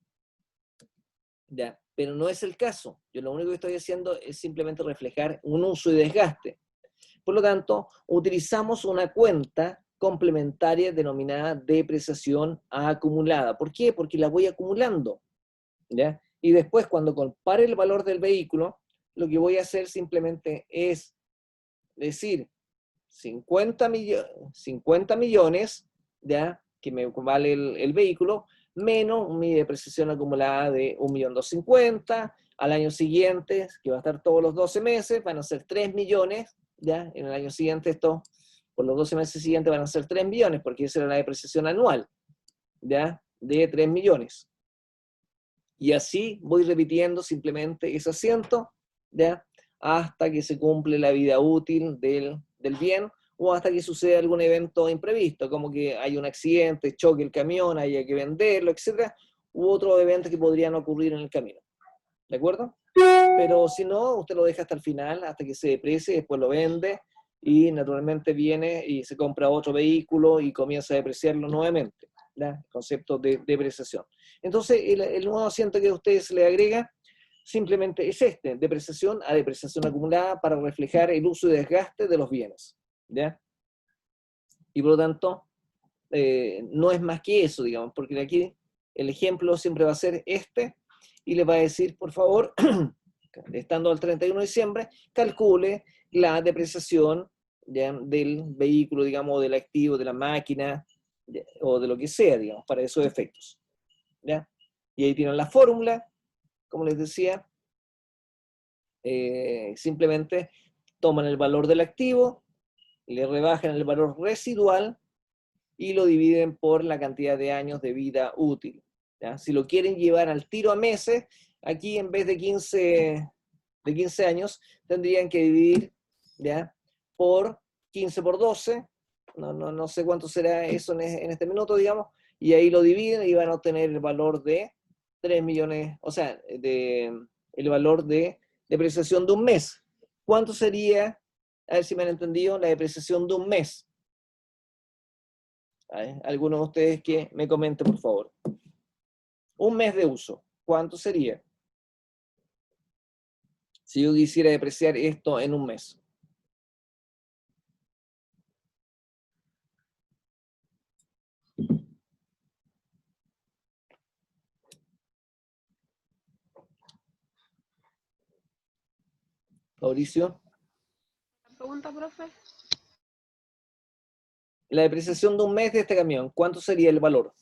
¿Ya? Pero no es el caso. Yo lo único que estoy haciendo es simplemente reflejar un uso y desgaste. Por lo tanto, utilizamos una cuenta complementaria denominada depreciación acumulada. ¿Por qué? Porque la voy acumulando, ¿ya? Y después, cuando compare el valor del vehículo, lo que voy a hacer simplemente es decir 50 millones, ¿ya? Que me vale el vehículo, menos mi depreciación acumulada de 1.250.000, al año siguiente, que va a estar todos los 12 meses, van a ser 3 millones, ¿ya? En el año siguiente esto, por los 12 meses siguientes van a ser 3 millones, porque esa era la depreciación anual, ¿ya? De 3 millones. Y así voy repitiendo simplemente ese asiento, ¿ya? Hasta que se cumple la vida útil del bien, o hasta que suceda algún evento imprevisto, como que hay un accidente, choque el camión, haya que venderlo, etcétera, u otros eventos que podrían ocurrir en el camino. ¿De acuerdo? Pero si no, usted lo deja hasta el final, hasta que se deprecie, después lo vende, y naturalmente viene y se compra otro vehículo y comienza a depreciarlo nuevamente, ¿ya? El concepto de depreciación. Entonces, el nuevo asiento que a ustedes le agrega simplemente es este, depreciación a depreciación acumulada para reflejar el uso y desgaste de los bienes, ¿ya? Y por lo tanto, no es más que eso, digamos, porque aquí el ejemplo siempre va a ser este, y le va a decir, por favor, estando al 31 de diciembre, calcule la depreciación, ¿ya? Del vehículo, digamos, del activo, de la máquina, ¿ya? O de lo que sea, digamos, para esos efectos, ¿ya? Y ahí tienen la fórmula, como les decía, simplemente toman el valor del activo, le rebajan el valor residual y lo dividen por la cantidad de años de vida útil, ¿ya? Si lo quieren llevar al tiro a meses, aquí en vez de 15 años, tendrían que dividir, ¿ya? Por 15 por 12, no sé cuánto será eso en este minuto, digamos, y ahí lo dividen y van a obtener el valor de 3 millones, o sea, el valor de depreciación de un mes. ¿Cuánto sería, a ver si me han entendido, la depreciación de un mes? Algunos de ustedes que me comenten, por favor. Un mes de uso, ¿cuánto sería? Si yo quisiera depreciar esto en un mes. Mauricio, Pregunta, profe. la depreciación de un mes de este camión, ¿cuánto sería el valor?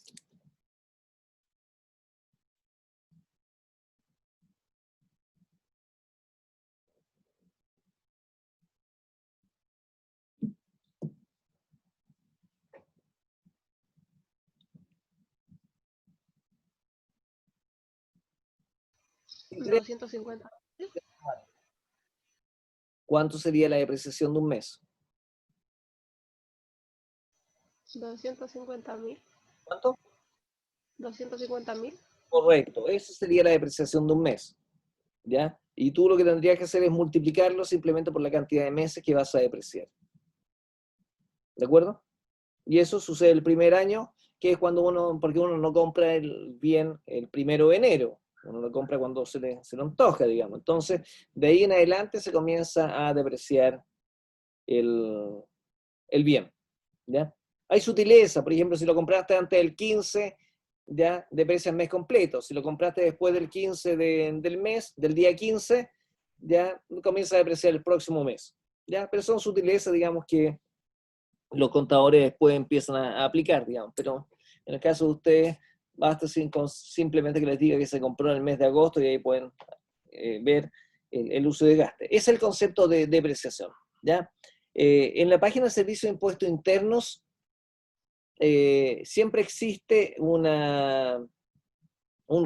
250. ¿Cuánto sería la depreciación de un mes? 250.000. ¿Cuánto? 250.000. Correcto, esa sería la depreciación de un mes, ¿ya? Y tú lo que tendrías que hacer es multiplicarlo simplemente por la cantidad de meses que vas a depreciar. ¿De acuerdo? Y eso sucede el primer año, que es cuando porque uno no compra el bien el 1 de enero, uno lo compra cuando se le antoja, digamos. Entonces, de ahí en adelante se comienza a depreciar el bien, ¿ya? Hay sutileza, por ejemplo, si lo compraste antes del 15, ya deprecia el mes completo. Si lo compraste después del 15 del mes, del día 15, ya comienza a depreciar el próximo mes, ¿ya? Pero son sutilezas, digamos, que los contadores después empiezan a aplicar, digamos, pero en el caso de ustedes, basta simplemente que les diga que se compró en el mes de agosto y ahí pueden ver el uso de gasto. Ese es el concepto de depreciación, ¿ya? En la página de Servicios de Impuestos Internos siempre existe un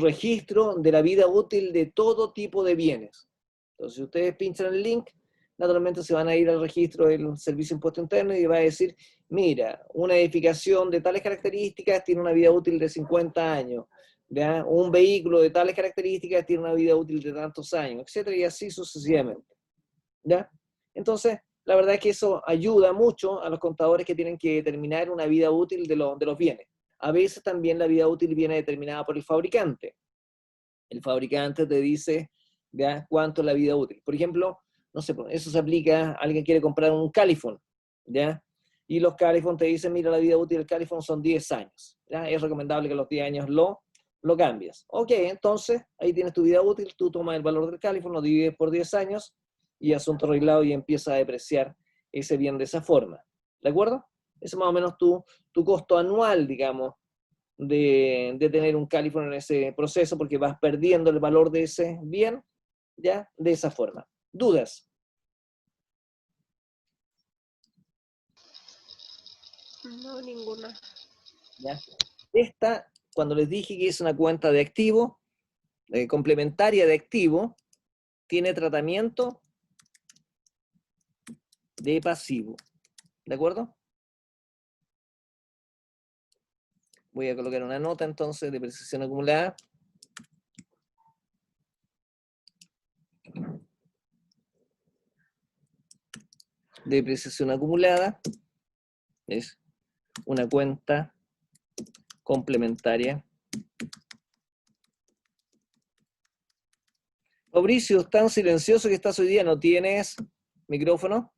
registro de la vida útil de todo tipo de bienes. Entonces, si ustedes pinchan el link, naturalmente se van a ir al registro del Servicio de Impuesto Interno y va a decir, mira, una edificación de tales características tiene una vida útil de 50 años, ¿ya? Un vehículo de tales características tiene una vida útil de tantos años, etcétera, y así sucesivamente, ¿ya? Entonces, la verdad es que eso ayuda mucho a los contadores que tienen que determinar una vida útil de los bienes. A veces también la vida útil viene determinada por el fabricante. El fabricante te dice, ¿ya?, cuánto es la vida útil. Por ejemplo, no sé, eso se aplica a alguien que quiere comprar un Califone, ¿ya? Y los Califone te dicen, mira, la vida útil del Califone son 10 años, ¿ya? Es recomendable que a los 10 años lo cambies. Ok, entonces, ahí tienes tu vida útil, tú tomas el valor del Califone, lo divides por 10 años, y asunto arreglado, y empieza a depreciar ese bien de esa forma. ¿De acuerdo? Ese es más o menos tu costo anual, digamos, de tener un Califone en ese proceso, porque vas perdiendo el valor de ese bien, ¿ya? De esa forma. ¿Dudas? No, ninguna. ¿Ya? Esta, cuando les dije que es una cuenta de activo, complementaria de activo, tiene tratamiento de pasivo. ¿De acuerdo? Voy a colocar una nota entonces de depreciación acumulada. Depreciación acumulada es una cuenta complementaria. Fabricio, tan silencioso que estás hoy día, ¿no tienes micrófono?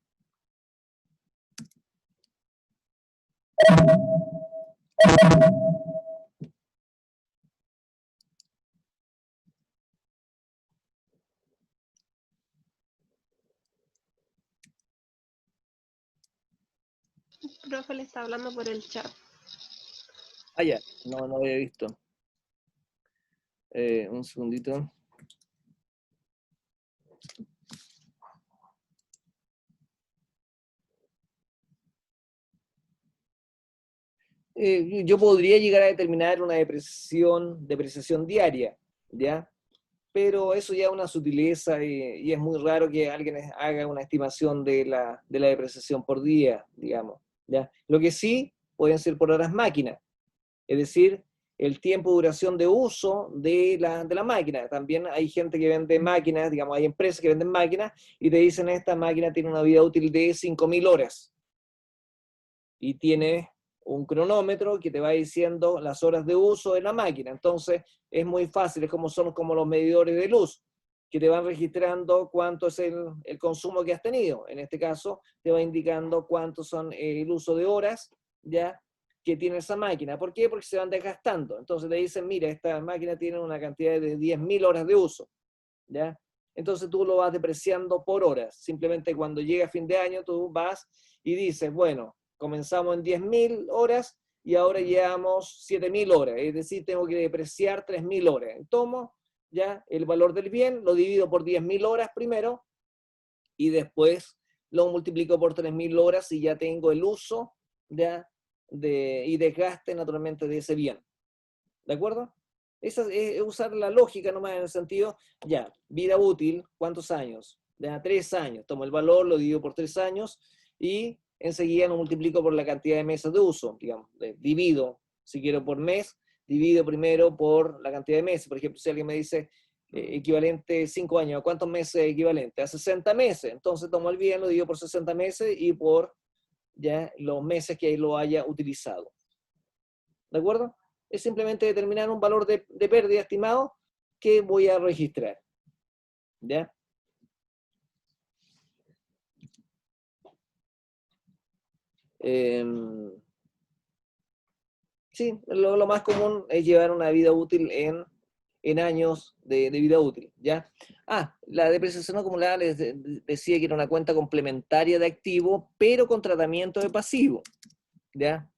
Profe le está hablando por el chat. Ah, ya, no había visto. Un segundito. Yo podría llegar a determinar una depreciación diaria, ¿ya? Pero eso ya es una sutileza y es muy raro que alguien haga una estimación de la depreciación por día, digamos, ¿ya? Lo que sí pueden ser por horas máquina, es decir, el tiempo de duración de uso de la máquina. También hay gente que vende máquinas, digamos, hay empresas que venden máquinas y te dicen, esta máquina tiene una vida útil de 5.000 horas y tiene un cronómetro que te va diciendo las horas de uso de la máquina. Entonces es muy fácil, son como los medidores de luz, que te van registrando cuánto es el consumo que has tenido. En este caso, te va indicando cuánto son el uso de horas, ¿ya?, que tiene esa máquina. ¿Por qué? Porque se van desgastando. Entonces te dicen, mira, esta máquina tiene una cantidad de 10.000 horas de uso, ¿ya? Entonces tú lo vas depreciando por horas. Simplemente cuando llega fin de año, tú vas y dices, bueno, comenzamos en 10.000 horas y ahora llevamos 7.000 horas. Es decir, tengo que depreciar 3.000 horas. Tomo ya el valor del bien, lo divido por 10.000 horas primero y después lo multiplico por 3.000 horas y ya tengo el uso, ¿ya?, y desgaste naturalmente de ese bien. ¿De acuerdo? Esa es usar la lógica nomás en el sentido, ya, vida útil, ¿cuántos años? Ya, 3 años. Tomo el valor, lo divido por 3 años y enseguida lo multiplico por la cantidad de meses de uso, digamos. Divido, si quiero, por mes, divido primero por la cantidad de meses. Por ejemplo, si alguien me dice equivalente 5 años, ¿a cuántos meses es equivalente? A 60 meses. Entonces tomo el bien, lo divido por 60 meses y por ya los meses que lo haya utilizado. ¿De acuerdo? Es simplemente determinar un valor de pérdida estimado que voy a registrar. ¿Ya? Sí, lo más común es llevar una vida útil en años de vida útil, ¿ya? La depreciación acumulada les decía que era una cuenta complementaria de activo, pero con tratamiento de pasivo, ¿ya?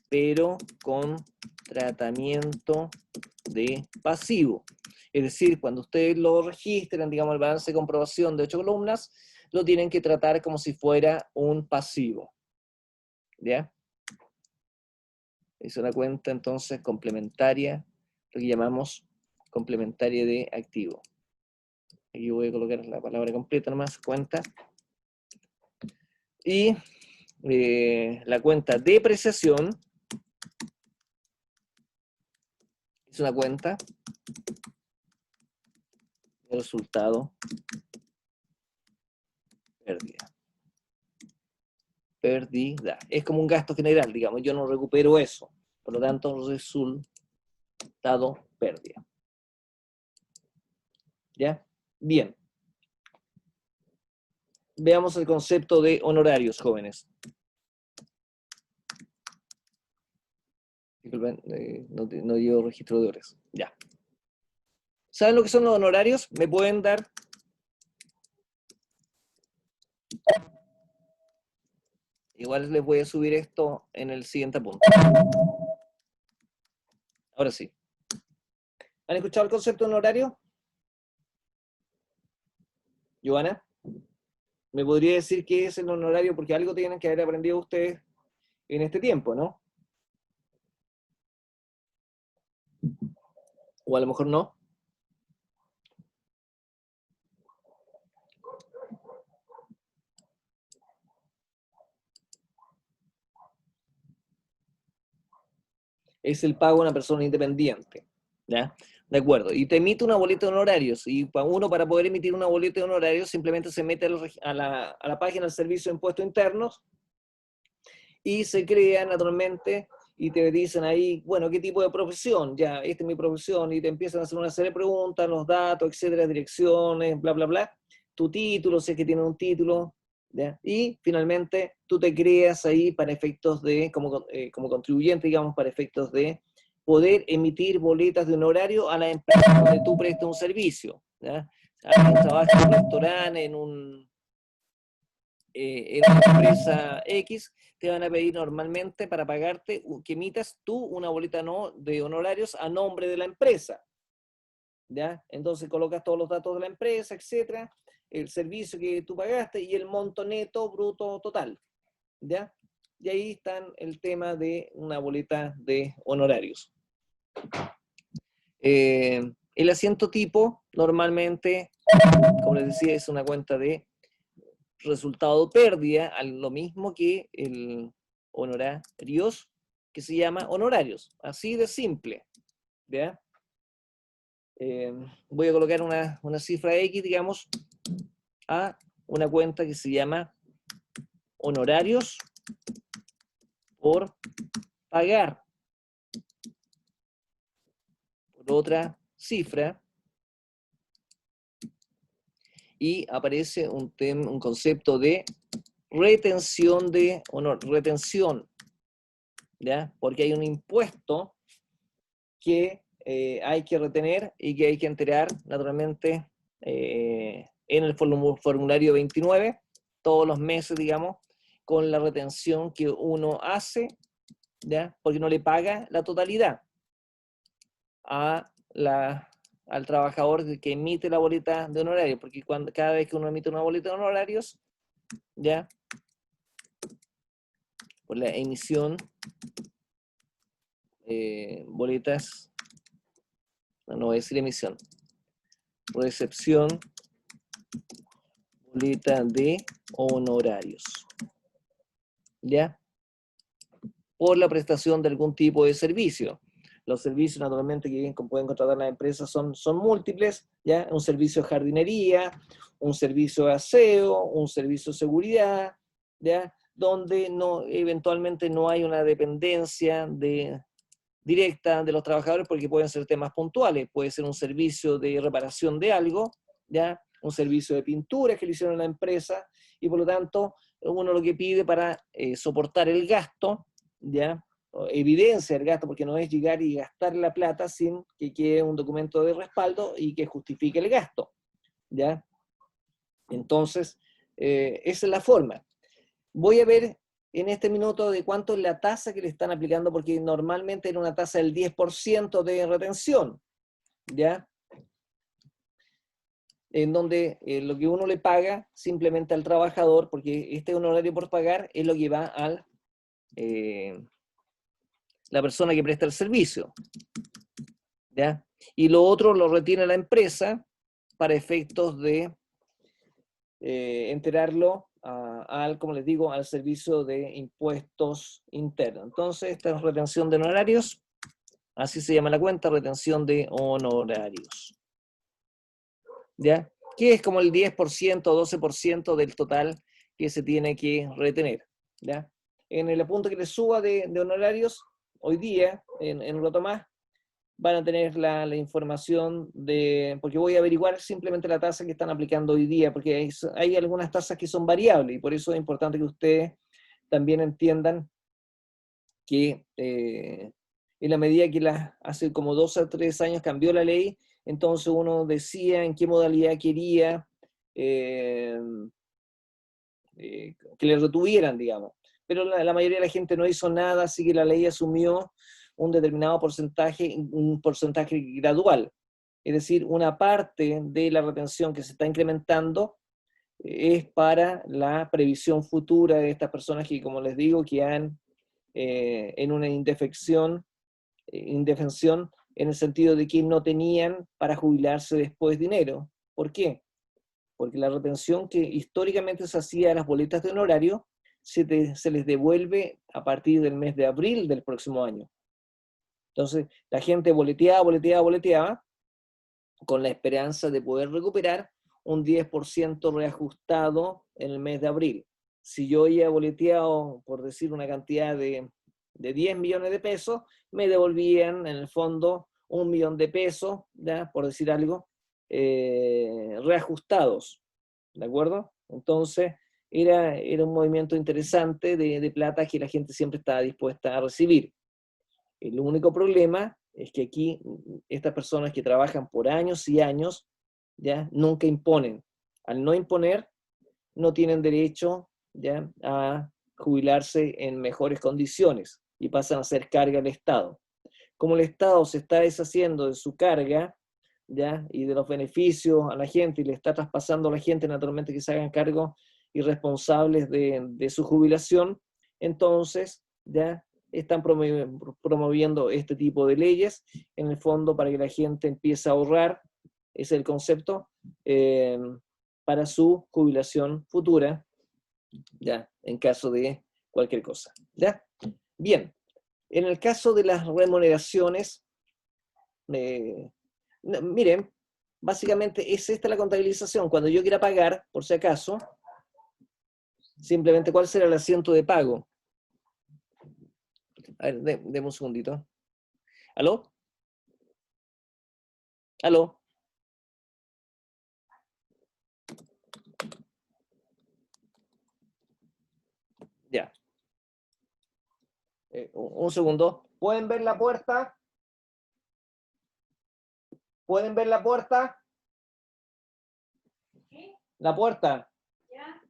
Pero con tratamiento de pasivo. Es decir, cuando ustedes lo registran, digamos, el balance de comprobación de 8 columnas, lo tienen que tratar como si fuera un pasivo, ¿ya? Es una cuenta entonces complementaria, lo que llamamos complementaria de activo. Aquí voy a colocar la palabra completa nomás, cuenta. Y la cuenta depreciación es una cuenta de resultado pérdida. Pérdida. Es como un gasto general, digamos, yo no recupero eso. Por lo tanto, resultado pérdida. ¿Ya? Bien. Veamos el concepto de honorarios, jóvenes. Disculpen, no llevo registro de horas. Ya. ¿Saben lo que son los honorarios? ¿Me pueden dar? Igual les voy a subir esto en el siguiente punto. Ahora sí. ¿Han escuchado el concepto de honorario? Joana, ¿me podría decir qué es el honorario? Porque algo tienen que haber aprendido ustedes en este tiempo, ¿no? O a lo mejor no. Es el pago a una persona independiente, ¿ya? De acuerdo. Y te emite una boleta de honorarios. Y uno, para poder emitir una boleta de honorarios, simplemente se mete a la página del Servicio de Impuestos Internos y se crea naturalmente y te dicen ahí, bueno, ¿qué tipo de profesión? Ya, esta es mi profesión, y te empiezan a hacer una serie de preguntas, los datos, etcétera, direcciones, bla, bla, bla, tu título, si es que tiene un título, ¿ya? Y finalmente tú te creas ahí para efectos de, como contribuyente, digamos, para efectos de poder emitir boletas de honorario a la empresa donde tú prestas un servicio, ¿ya? Alguien trabaja en un restaurante, en una empresa X, te van a pedir normalmente para pagarte que emitas tú una boleta de honorarios a nombre de la empresa. ¿Ya? Entonces colocas todos los datos de la empresa, etcétera, el servicio que tú pagaste y el monto neto bruto total. ¿Ya? Y ahí está el tema de una boleta de honorarios. El asiento tipo normalmente, como les decía, es una cuenta de resultado pérdida, lo mismo que el honorarios, que se llama honorarios, así de simple. ¿Ya? Voy a colocar una cifra X, digamos, a una cuenta que se llama honorarios por pagar, por otra cifra, y aparece un concepto de retención de honor, retención, ¿ya? Porque hay un impuesto que hay que retener y que hay que enterar naturalmente en el formulario 29, todos los meses, digamos, con la retención que uno hace, ¿ya? Porque no le paga la totalidad al trabajador que emite la boleta de honorarios, porque cada vez que uno emite una boleta de honorarios, ¿ya? Por la emisión, boletas no voy a decir emisión, recepción, boleta de honorarios, ¿ya? Por la prestación de algún tipo de servicio. Los servicios, naturalmente, que pueden contratar las empresas son múltiples, ¿ya? Un servicio de jardinería, un servicio de aseo, un servicio de seguridad, ¿ya? Donde eventualmente no hay una dependencia directa de los trabajadores, porque pueden ser temas puntuales. Puede ser un servicio de reparación de algo, ¿ya? Un servicio de pintura que le hicieron a la empresa, y por lo tanto, uno lo que pide para soportar el gasto, ¿ya? Evidencia el gasto, porque no es llegar y gastar la plata sin que quede un documento de respaldo y que justifique el gasto, ¿ya? Entonces, esa es la forma. Voy a ver en este minuto de cuánto es la tasa que le están aplicando, porque normalmente era una tasa del 10% de retención, ¿ya? En donde lo que uno le paga simplemente al trabajador, porque este honorario por pagar es lo que va a la persona que presta el servicio, ¿ya? Y lo otro lo retiene la empresa para efectos de enterarlo como les digo, al servicio de impuestos internos. Entonces, esta es retención de honorarios, así se llama la cuenta, retención de honorarios, ¿ya? Que es como el 10% o 12% del total que se tiene que retener, ¿ya? En el apunte que les suba de honorarios, hoy día, en un rato más, van a tener la información porque voy a averiguar simplemente la tasa que están aplicando hoy día, porque hay algunas tasas que son variables, y por eso es importante que ustedes también entiendan que en la medida que hace como 2 a 3 años cambió la ley, entonces uno decía en qué modalidad quería que le retuvieran, digamos. Pero la mayoría de la gente no hizo nada, así que la ley asumió un determinado porcentaje, un porcentaje gradual. Es decir, una parte de la retención que se está incrementando es para la previsión futura de estas personas que, como les digo, quedan en una indefensión en el sentido de que no tenían para jubilarse después dinero. ¿Por qué? Porque la retención que históricamente se hacía a las boletas de honorario se les devuelve a partir del mes de abril del próximo año. Entonces, la gente boleteaba, con la esperanza de poder recuperar un 10% reajustado en el mes de abril. Si yo ya boleteado, por decir una cantidad de 10 millones de pesos, me devolvían en el fondo 1 millón de pesos, ¿ya? Por decir algo, reajustados, ¿de acuerdo? Entonces, era un movimiento interesante de plata que la gente siempre estaba dispuesta a recibir. El único problema es que aquí estas personas que trabajan por años y años, ¿ya? Nunca imponen. Al no imponer, no tienen derecho, ¿ya? A jubilarse en mejores condiciones y pasan a ser carga del Estado. Como el Estado se está deshaciendo de su carga, ¿ya? Y de los beneficios a la gente, y le está traspasando a la gente naturalmente que se hagan cargo y responsables de su jubilación, entonces, ¿ya? Están promoviendo este tipo de leyes, en el fondo para que la gente empiece a ahorrar, ese es el concepto, para su jubilación futura, ¿ya? En caso de cualquier cosa, ¿ya? Bien, en el caso de las remuneraciones, miren, básicamente es esta la contabilización. Cuando yo quiera pagar, por si acaso, simplemente, ¿cuál será el asiento de pago? A ver, deme un segundito. ¿Aló? ¿Aló? Ya. Un segundo. ¿Pueden ver la puerta? ¿Pueden ver la puerta? ¿Sí? ¿La puerta? Ya.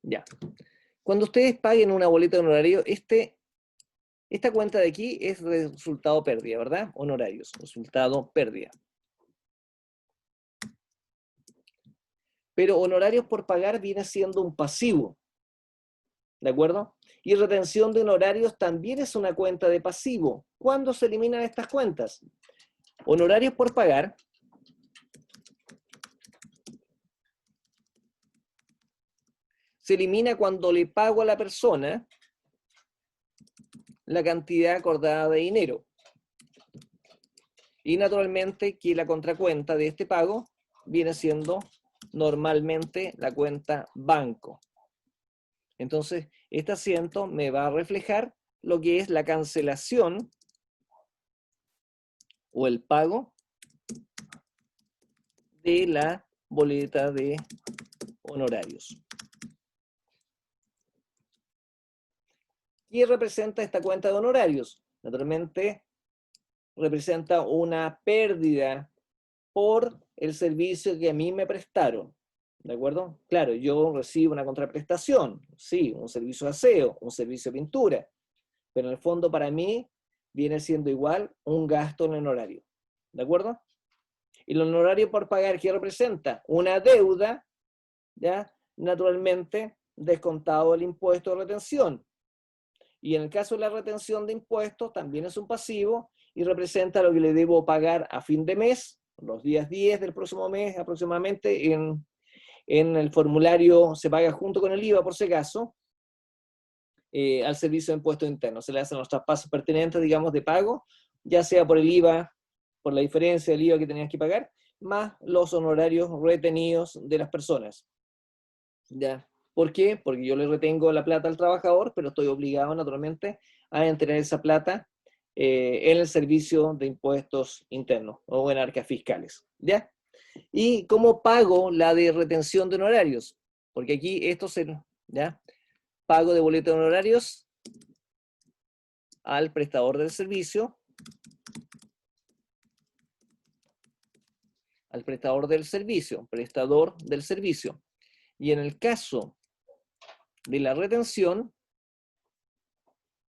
Ya. Cuando ustedes paguen una boleta de honorario, esta cuenta de aquí es resultado pérdida, ¿verdad? Honorarios, resultado pérdida. Pero honorarios por pagar viene siendo un pasivo, ¿de acuerdo? Y retención de honorarios también es una cuenta de pasivo. ¿Cuándo se eliminan estas cuentas? Honorarios por pagar se elimina cuando le pago a la persona la cantidad acordada de dinero. Y naturalmente que la contracuenta de este pago viene siendo normalmente la cuenta banco. Entonces, este asiento me va a reflejar lo que es la cancelación o el pago de la boleta de honorarios. ¿Qué representa esta cuenta de honorarios? Naturalmente, representa una pérdida por el servicio que a mí me prestaron. ¿De acuerdo? Claro, yo recibo una contraprestación, sí, un servicio de aseo, un servicio de pintura, pero en el fondo para mí viene siendo igual un gasto en honorario. ¿De acuerdo? Y el honorario por pagar, ¿qué representa? Una deuda, ¿ya? Naturalmente, descontado el impuesto de retención. Y en el caso de la retención de impuestos, también es un pasivo y representa lo que le debo pagar a fin de mes, los días 10 del próximo mes aproximadamente, en el formulario se paga junto con el IVA, por si acaso, al servicio de impuestos internos. Se le hacen los traspasos pertinentes, digamos, de pago, ya sea por el IVA, por la diferencia del IVA que tenías que pagar, más los honorarios retenidos de las personas. ¿Ya? ¿Por qué? Porque yo le retengo la plata al trabajador, pero estoy obligado, naturalmente, a entregar esa plata en el servicio de impuestos internos o en arcas fiscales. ¿Ya? ¿Y cómo pago la de retención de honorarios? Porque aquí esto se... ¿ya? Pago de boleto de honorarios al prestador del servicio. Al prestador del servicio. Prestador del servicio. Y en el caso de la retención,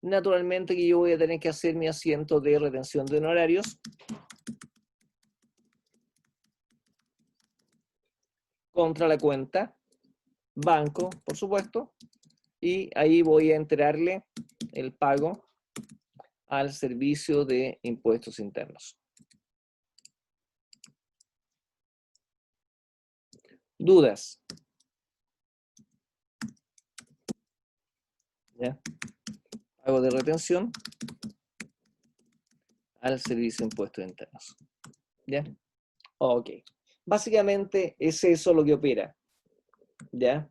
naturalmente que yo voy a tener que hacer mi asiento de retención de honorarios contra la cuenta banco, por supuesto, y ahí voy a enterarle el pago al servicio de impuestos internos. ¿Dudas? ¿Ya? Pago de retención al servicio de impuestos internos. ¿Ya? Ok. Básicamente es eso lo que opera. ¿Ya?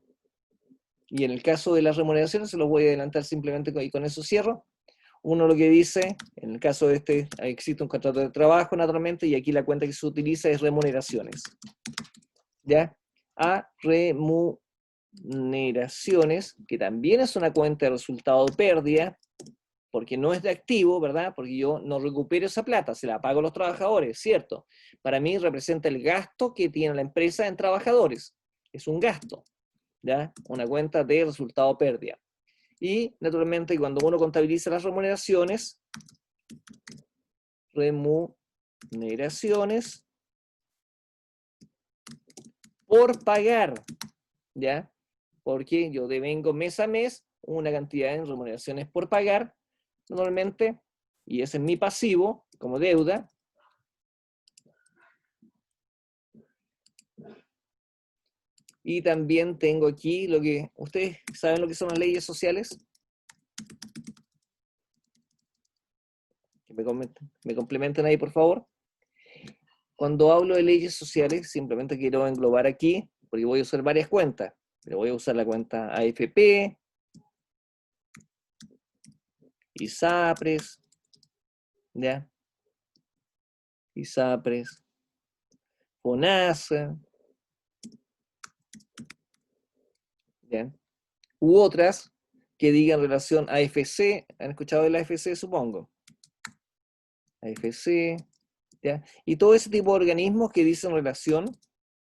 Y en el caso de las remuneraciones, se los voy a adelantar simplemente y con eso cierro. Uno lo que dice, en el caso de este, existe un contrato de trabajo naturalmente, y aquí la cuenta que se utiliza es remuneraciones. ¿Ya? A remuneraciones, que también es una cuenta de resultado de pérdida, porque no es de activo, ¿verdad? Porque yo no recupero esa plata, se la pago a los trabajadores, ¿cierto? Para mí representa el gasto que tiene la empresa en trabajadores. Es un gasto, ¿ya? Una cuenta de resultado pérdida. Y, naturalmente, cuando uno contabiliza las remuneraciones por pagar, ¿ya? Porque yo devengo mes a mes una cantidad de remuneraciones por pagar, normalmente, y ese es mi pasivo como deuda. Y también tengo aquí lo que, ¿ustedes saben lo que son las leyes sociales? Que me complementen ahí, por favor. Cuando hablo de leyes sociales, simplemente quiero englobar aquí, porque voy a usar varias cuentas, pero voy a usar la cuenta AFP, ISAPRES, ¿ya? ISAPRES, FONASA, ¿ya? U otras que digan relación a AFC, ¿han escuchado de la AFC, supongo? AFC, ¿ya? Y todo ese tipo de organismos que dicen relación,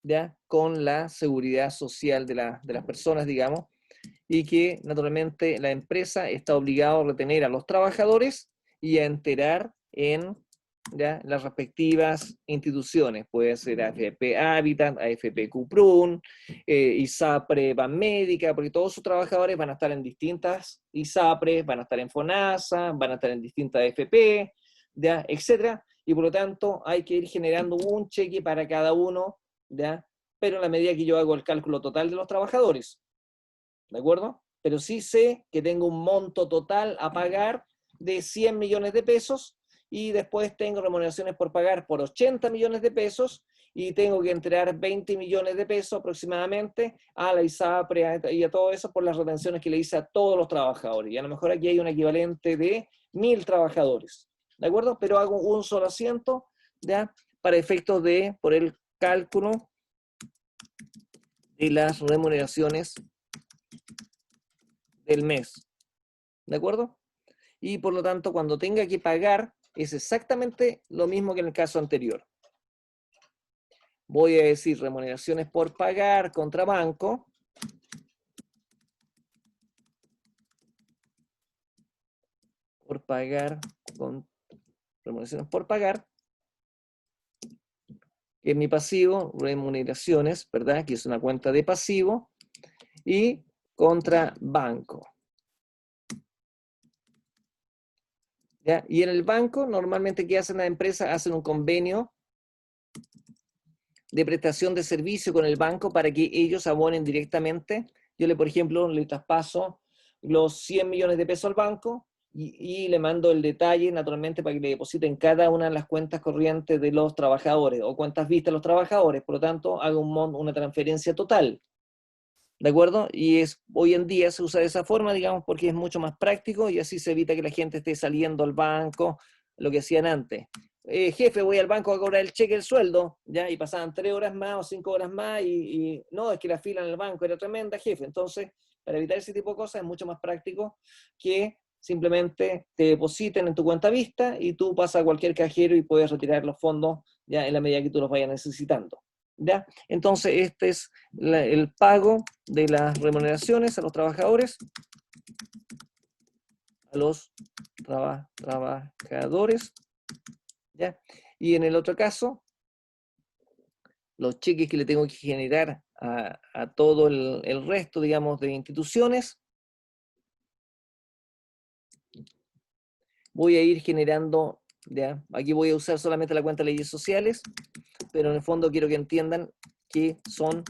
¿ya? Con la seguridad social de las personas, digamos, y que naturalmente la empresa está obligada a retener a los trabajadores y a enterar en, ¿ya? Las respectivas instituciones. Puede ser AFP Habitat, AFP Cuprun, ISAPRE Banmédica, porque todos sus trabajadores van a estar en distintas ISAPRE, van a estar en FONASA, van a estar en distintas AFP, ¿ya? Etcétera, y por lo tanto hay que ir generando un cheque para cada uno, ¿ya? Pero en la medida que yo hago el cálculo total de los trabajadores, ¿de acuerdo? Pero sí sé que tengo un monto total a pagar de 100 millones de pesos y después tengo remuneraciones por pagar por 80 millones de pesos y tengo que entregar 20 millones de pesos aproximadamente a la ISAPRE y a todo eso por las retenciones que le hice a todos los trabajadores. Y a lo mejor aquí hay un equivalente de 1000 trabajadores, ¿de acuerdo? Pero hago un solo asiento, ¿ya? Para efectos de, por el cálculo de las remuneraciones del mes, ¿de acuerdo? Y por lo tanto, cuando tenga que pagar, es exactamente lo mismo que en el caso anterior. Voy a decir remuneraciones por pagar contra banco. Por pagar, con remuneraciones por pagar. Que es mi pasivo, remuneraciones, ¿verdad? Que es una cuenta de pasivo. Y contra banco. ¿Ya? Y en el banco, normalmente, ¿qué hacen las empresas? Hacen un convenio de prestación de servicio con el banco para que ellos abonen directamente. Yo, por ejemplo, le traspaso los 100 millones de pesos al banco y le mando el detalle, naturalmente, para que le depositen cada una de las cuentas corrientes de los trabajadores o cuentas vistas a los trabajadores. Por lo tanto, hago una transferencia total. ¿De acuerdo? Y hoy en día se usa de esa forma, digamos, porque es mucho más práctico y así se evita que la gente esté saliendo al banco, lo que hacían antes. Jefe, voy al banco a cobrar el cheque, el sueldo, ¿ya? Y pasaban 3 horas más o 5 horas más y no, es que la fila en el banco era tremenda, jefe. Entonces, para evitar ese tipo de cosas es mucho más práctico que simplemente te depositen en tu cuenta vista y tú pasas a cualquier cajero y puedes retirar los fondos ya en la medida que tú los vayas necesitando. ¿Ya? Entonces, este es el pago de las remuneraciones a los trabajadores, trabajadores, ¿ya? Y en el otro caso, los cheques que le tengo que generar a todo el resto, digamos, de instituciones, voy a ir generando, ¿ya? Aquí voy a usar solamente la cuenta de leyes sociales, pero en el fondo quiero que entiendan que son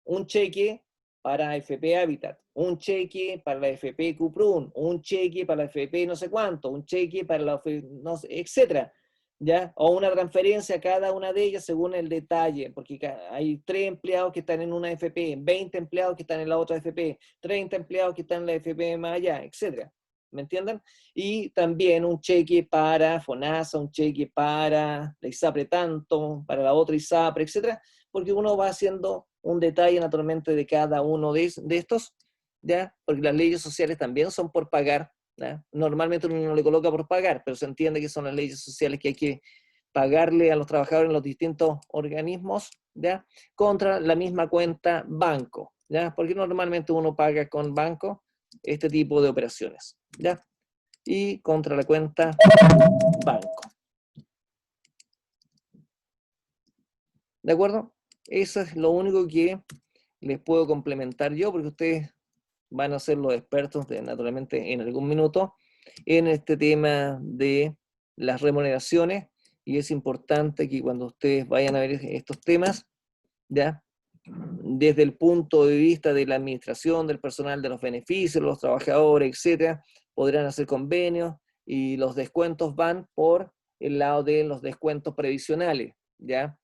un cheque para FP Habitat, un cheque para la FP Cuprun, un cheque para la FP no sé cuánto, un cheque para la no sé, etcétera, ¿ya? O una transferencia a cada una de ellas según el detalle, porque hay 3 empleados que están en una FP, 20 empleados que están en la otra FP, 30 empleados que están en la FP más allá, etcétera. ¿Me entienden? Y también un cheque para FONASA, un cheque para la ISAPRE tanto, para la otra ISAPRE, etcétera, porque uno va haciendo un detalle naturalmente de cada uno de estos, ¿ya? Porque las leyes sociales también son por pagar, ¿ya? Normalmente uno no le coloca por pagar, pero se entiende que son las leyes sociales que hay que pagarle a los trabajadores en los distintos organismos, ¿ya? Contra la misma cuenta banco, ¿ya? Porque normalmente uno paga con banco este tipo de operaciones, ¿ya? Y contra la cuenta banco. ¿De acuerdo? Eso es lo único que les puedo complementar yo, porque ustedes van a ser los expertos, naturalmente, en algún minuto, en este tema de las remuneraciones, y es importante que cuando ustedes vayan a ver estos temas, ¿ya? Desde el punto de vista de la administración, del personal, de los beneficios, los trabajadores, etcétera, podrán hacer convenios, y los descuentos van por el lado de los descuentos previsionales, ¿ya?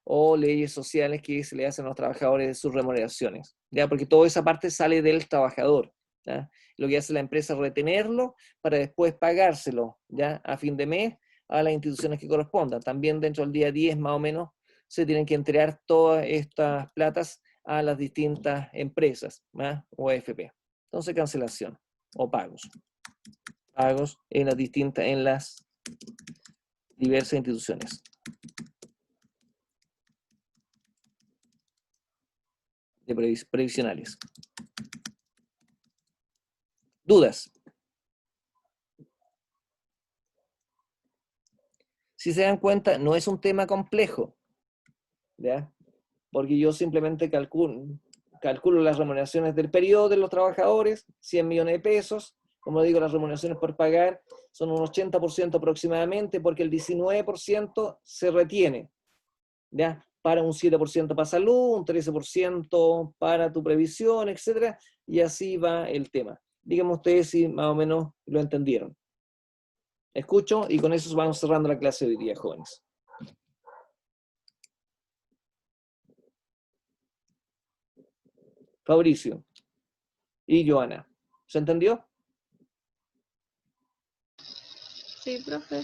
O leyes sociales que se le hacen a los trabajadores de sus remuneraciones, ¿ya? Porque toda esa parte sale del trabajador, ¿ya? Lo que hace la empresa es retenerlo para después pagárselo, ¿ya? A fin de mes a las instituciones que correspondan. También dentro del día 10 más o menos se tienen que entregar todas estas platas a las distintas empresas, ¿ya? O AFP. Entonces, cancelación o pagos. Pagos en las diversas instituciones de previsionales. ¿Dudas? Si se dan cuenta, no es un tema complejo, ¿ya? Porque yo simplemente calculo las remuneraciones del periodo de los trabajadores, 100 millones de pesos, Como digo, las remuneraciones por pagar son un 80% aproximadamente, porque el 19% se retiene, ¿ya? Para un 7% para salud, un 13% para tu previsión, etcétera, y así va el tema. Díganme ustedes si más o menos lo entendieron. Escucho y con eso vamos cerrando la clase de hoy día, jóvenes. Fabricio y Joana, ¿se entendió? Sí, profe.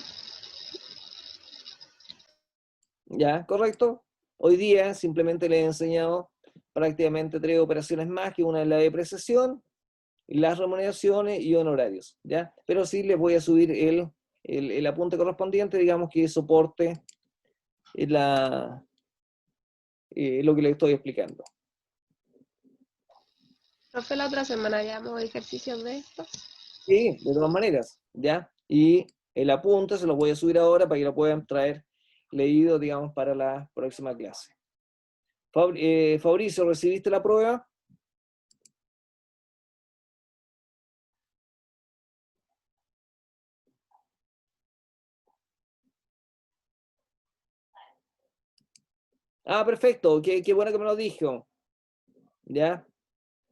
Ya, correcto. Hoy día simplemente les he enseñado prácticamente 3 operaciones más, que una es la depreciación, las remuneraciones y honorarios, ¿ya? Pero sí les voy a subir el apunte correspondiente, digamos que soporte lo que les estoy explicando. Profe, la otra semana ya hago ejercicios de estos. Sí, de todas maneras, ¿ya? Y el apunte se lo voy a subir ahora para que lo puedan traer leído, digamos, para la próxima clase. Fabricio, ¿recibiste la prueba? Ah, perfecto, qué bueno que me lo dijo. ¿Ya?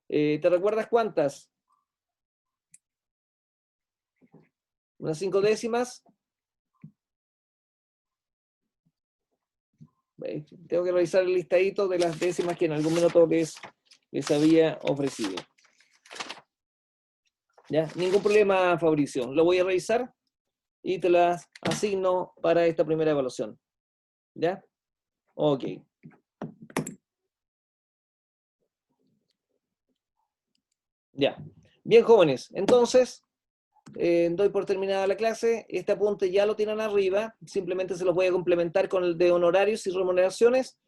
¿Te recuerdas cuántas? ¿Unas 5 décimas? Tengo que revisar el listadito de las décimas que en algún minuto les había ofrecido. ¿Ya? Ningún problema, Fabricio. Lo voy a revisar y te las asigno para esta primera evaluación. ¿Ya? Ok. Ya. Bien, jóvenes. Entonces, doy por terminada la clase. Este apunte ya lo tienen arriba. Simplemente se los voy a complementar con el de honorarios y remuneraciones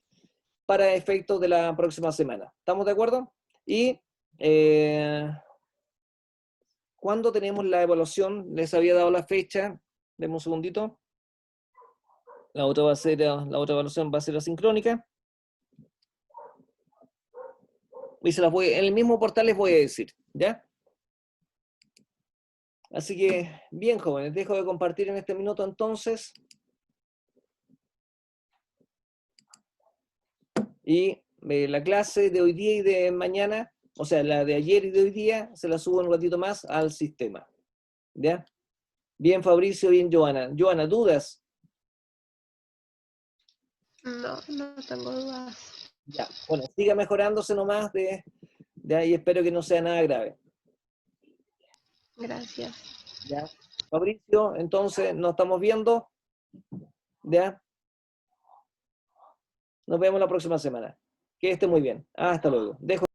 para efectos de la próxima semana. ¿Estamos de acuerdo? Y ¿cuándo tenemos la evaluación? Les había dado la fecha. Deme un segundito. La otra evaluación va a ser asincrónica. Y en el mismo portal les voy a decir, ¿ya? Así que, bien, jóvenes, dejo de compartir en este minuto entonces. Y la clase de hoy día y de mañana, o sea, la de ayer y de hoy día, se la subo un ratito más al sistema. ¿Ya? Bien, Fabricio, bien, Joana. Joana, ¿dudas? No tengo dudas. Ya, bueno, siga mejorándose nomás de ahí, espero que no sea nada grave. Gracias. ¿Ya? Fabricio, entonces nos estamos viendo. ¿Ya? Nos vemos la próxima semana. Que esté muy bien. Hasta luego. Dejo